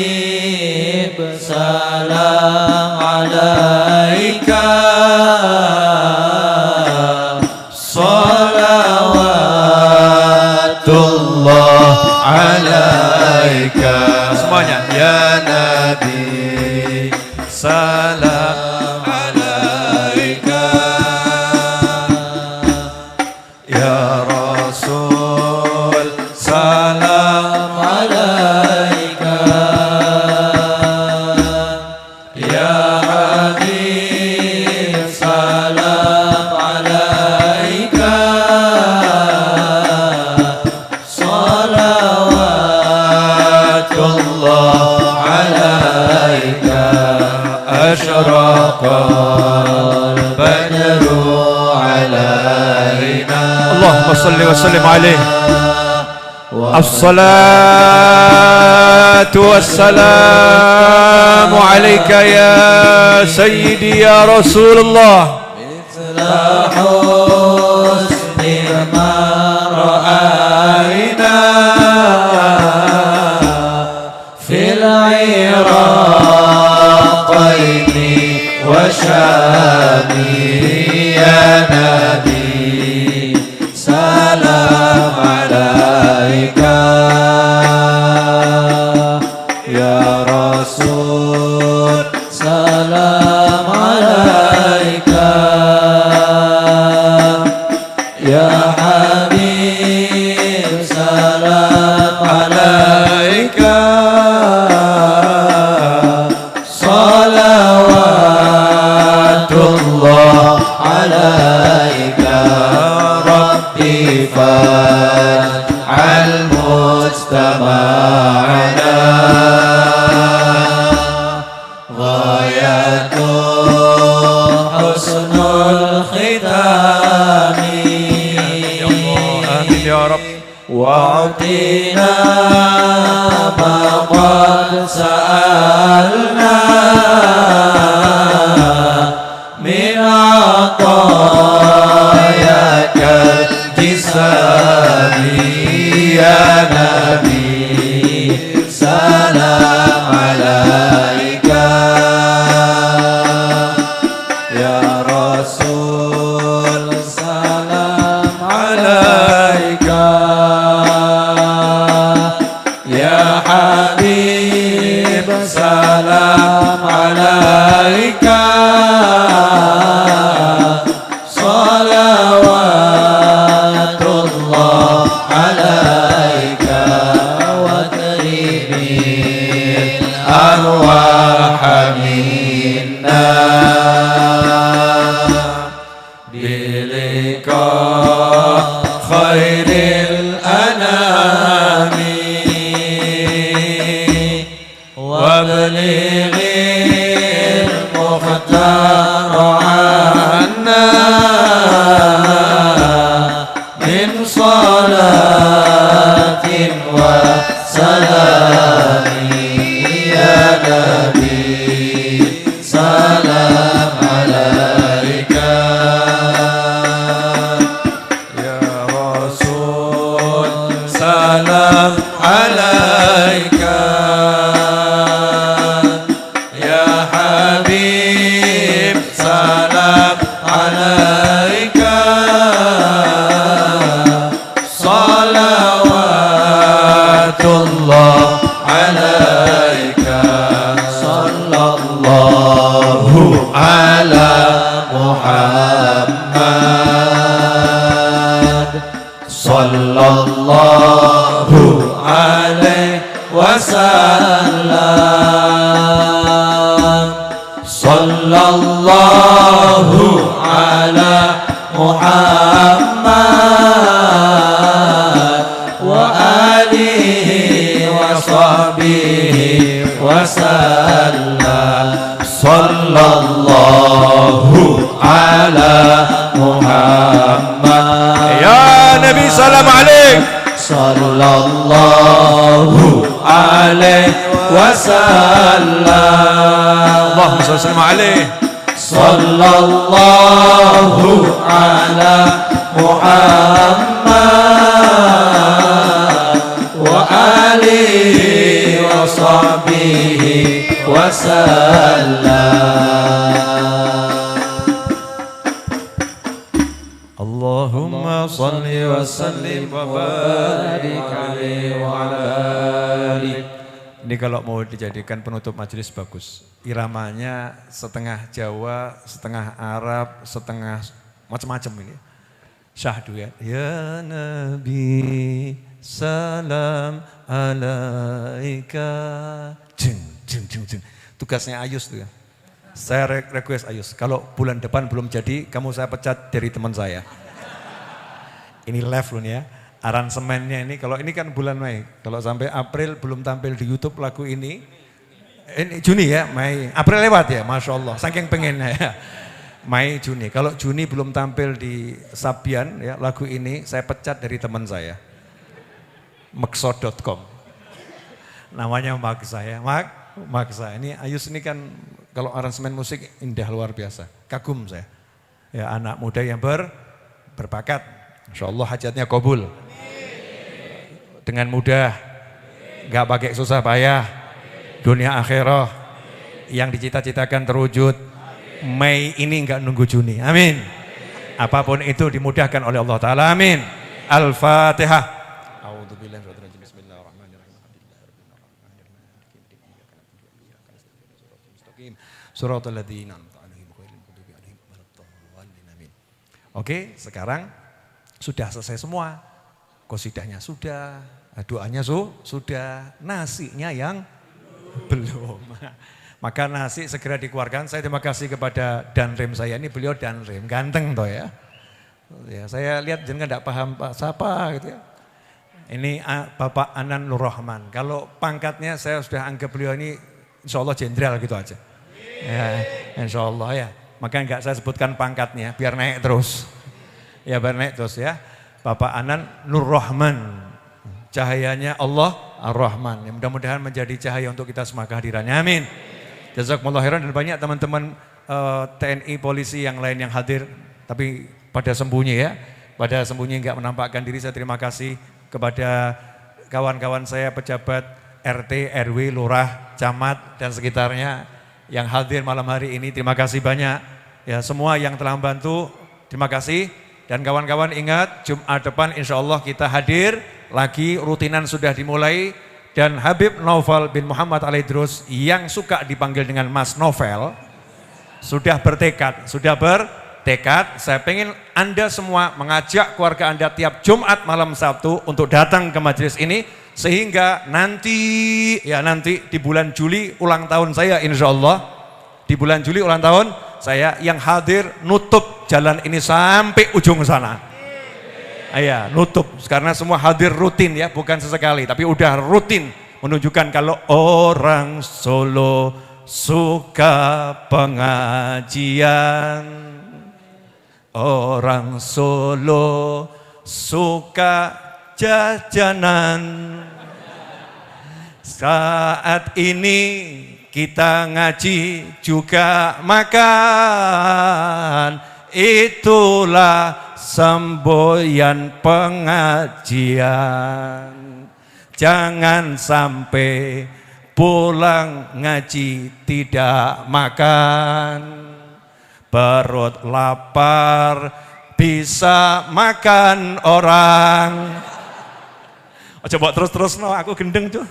salam alaika, alaika. Semuanya. Ya Nabi salam alaika, Ya Rasul salam alaika, Ya Habib salam alaika, أشرق البدر علينا. اللهم صل وسلم عليه. الصلاة والسلام عليك يا سيدي يا رسول الله. مثل حسن ما رأينا في العراقين وشامي، يا نبي سلام عليك، يا رسول سلام عليك، يا حبيب سلام عليك، صلوات الله عليك، ربي فاجعل مجتمعنا غاية حسن الختام. آمين يا رب. وأعطنا ما قد سألنا من عطاياك الجسام، يا نبي سلام عليك، يا رسول سلام عليك، يا حبيب سلام عليك، صلوات الله عليك، وكريم الأرواح منا بلقاء خير الأنام، وابلغ المختار عنا من صلاة وسلام، يا نبي سلام عليك، يا رسول سلام عليك، يا حبيب وسلم صلى الله على محمد وآله وصحبه وسلم صلى الله على محمد يا نبي سلام عليك صلى الله عليه وسلم اللهم صل وسلم عليه صلى الله على محمد وآله وصحبه وسلم Allahumma salli wa sallim wa barik alaihi wa ala alihi. Ini kalau mau dijadikan penutup majelis bagus. Iramanya setengah Jawa, setengah Arab, setengah macam-macam ini. Syahdu ya. Ya Nabi salam alaika. Jeng jeng jeng jeng. Tugasnya Ayus tuh ya. Saya request Ayus, kalau bulan depan belum jadi, kamu saya pecat dari teman saya. Ini live loh nih ya, aransemennya ini, kalau ini kan bulan Mei, kalau sampai April belum tampil di YouTube lagu ini Juni ya, Mei, April lewat ya, Masya Allah, saking pengennya ya. Mei, Juni, kalau Juni belum tampil di Sabian ya, lagu ini saya pecat dari teman saya. Mekso.com, namanya maksa ya, maksa. Ini Ayus ini kan kalau aransemen musik indah luar biasa. Kagum saya. Ya anak muda yang berbakat. Insya Allah hajatnya kabul. Dengan mudah. Gak pakai susah payah. Dunia akhirah. Yang dicita-citakan terwujud. Mei ini gak nunggu Juni. Amin. Apapun itu dimudahkan oleh Allah Ta'ala. Amin. Al-Fatihah. Suratul ladzina an'amta 'alaihim ghairil maghdubi 'alaihim waladdallin. Amin. Oke, sekarang sudah selesai semua. Qasidahnya sudah, doanya sudah, nasinya yang belum. Maka nasi segera dikeluarkan. Saya terima kasih kepada danrem saya, ini beliau danrem, ganteng toh ya. Ya, saya lihat jangan enggak paham Pak siapa gitu ya. Ini Bapak Anan Nur Rahman. Kalau pangkatnya saya sudah anggap beliau ini insyaallah jenderal gitu aja. Ya, insya Allah ya. Maka enggak saya sebutkan pangkatnya, biar naik terus. Ya biar naik terus ya. Bapak Anan Nur Rahman. Cahayanya Allah Ar-Rahman. Ya, mudah-mudahan menjadi cahaya untuk kita semua kehadirannya. Amin. Jazakumullah khairan, dan banyak teman-teman TNI, polisi yang lain yang hadir. Tapi pada sembunyi ya. Pada sembunyi enggak menampakkan diri. Saya terima kasih kepada kawan-kawan saya pejabat RT, RW, Lurah, Camat dan sekitarnya yang hadir malam hari ini. Terima kasih banyak ya, semua yang telah membantu, terima kasih. Dan kawan-kawan ingat, Jumat depan insya Allah kita hadir lagi, rutinan sudah dimulai. Dan Habib Naufal bin Muhammad Al-Idrus yang suka dipanggil dengan Mas Novel sudah bertekad, saya pengen Anda semua mengajak keluarga Anda tiap Jumat malam Sabtu untuk datang ke majelis ini. Sehingga nanti di bulan Juli ulang tahun saya, insya Allah di bulan Juli ulang tahun saya, yang hadir nutup jalan ini sampai ujung sana. Iya, nutup karena semua hadir rutin ya, bukan sesekali tapi udah rutin, menunjukkan kalau orang Solo suka pengajian, orang Solo suka jajanan. Saat ini kita ngaji juga makan, itulah semboyan pengajian. Jangan sampai pulang ngaji tidak makan, perut lapar bisa makan orang. Coba terus no, aku gendeng tuh.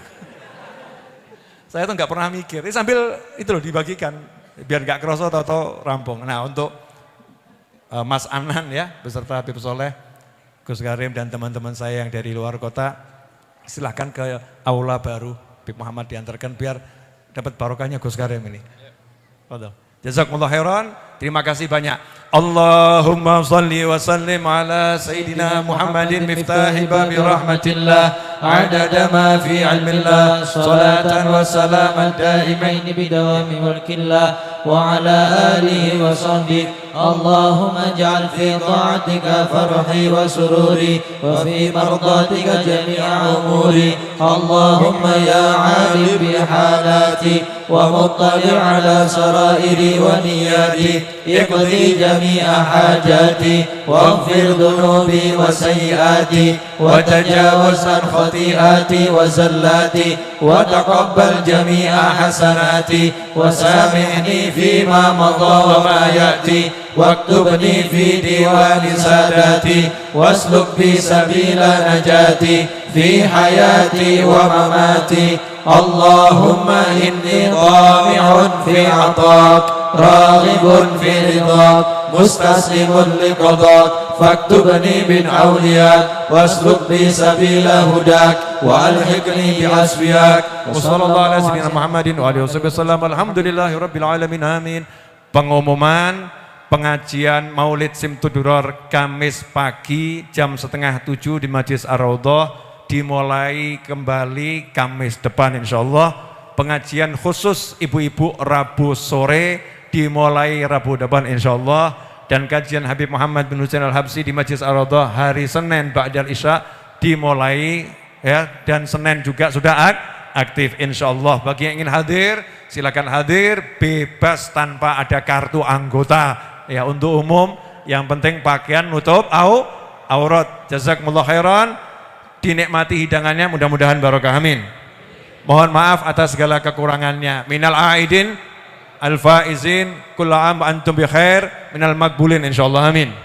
Saya tuh nggak pernah mikir. Ini sambil itu loh dibagikan biar nggak kerasa atau rampung. Nah untuk Mas Anan ya beserta Habib Soleh, Gus Karim dan teman-teman saya yang dari luar kota, silahkan ke aula baru Habib Muhammad diantarkan biar dapat barokahnya Gus Karim ini. Fadhil. Jazakumullah khairan. Terima kasih banyak. Allahumma salli wa sallim ala Sayyidina Muhammadin miftahi babi rahmatillah adada ma fi ilmillah salatan wa salaman daimain bidawami mulkillah wa ala alihi wa sahbihi Allahumma ij'al fi ta'atika farhi wa sururi wa fi mardatika jami'a umuri Allahumma ya alim bi halati wa muttali' ala sarairi wa niyati iqdi jami'a hajati waghfir dhunubi wa sayyiati wa tajawaz an khati'ati wa zallati wa taqabbal jami'a hasanati wa samihni fima madha wa ma ya'ti واكتبني في ديوان ساداتي واسلك بي سبيل نجاتي في حياتي ومماتي اللهم إني طامع في عطاك راغب في رضاك مستسلم لقضاك فاكتبني من أولياك واسلك بي سبيل هداك وألحقني بأسفياك وصلى الله على سيدنا محمد وآله وسلم الحمد لله رب العالمين آمين. Pengumuman pengajian Maulid Simtuduror Kamis pagi jam 6:30 di Majlis Ar-Raudhah dimulai kembali Kamis depan insyaallah. Pengajian khusus ibu-ibu Rabu sore dimulai Rabu depan insyaallah. Dan kajian Habib Muhammad bin Husain Al-Habsyi di Majlis Ar-Raudhah hari Senin ba'dal Isya dimulai ya, dan Senin juga sudah aktif insyaallah. Bagi yang ingin hadir silakan hadir, bebas tanpa ada kartu anggota. Ya, untuk umum, yang penting pakaian nutup aurat. Jazakumullah khairan. Dinikmati hidangannya, mudah-mudahan barokah amin. Mohon maaf atas segala kekurangannya. Minal aidin al faizin kullu am antum bi khair minal maqbulin insyaallah amin.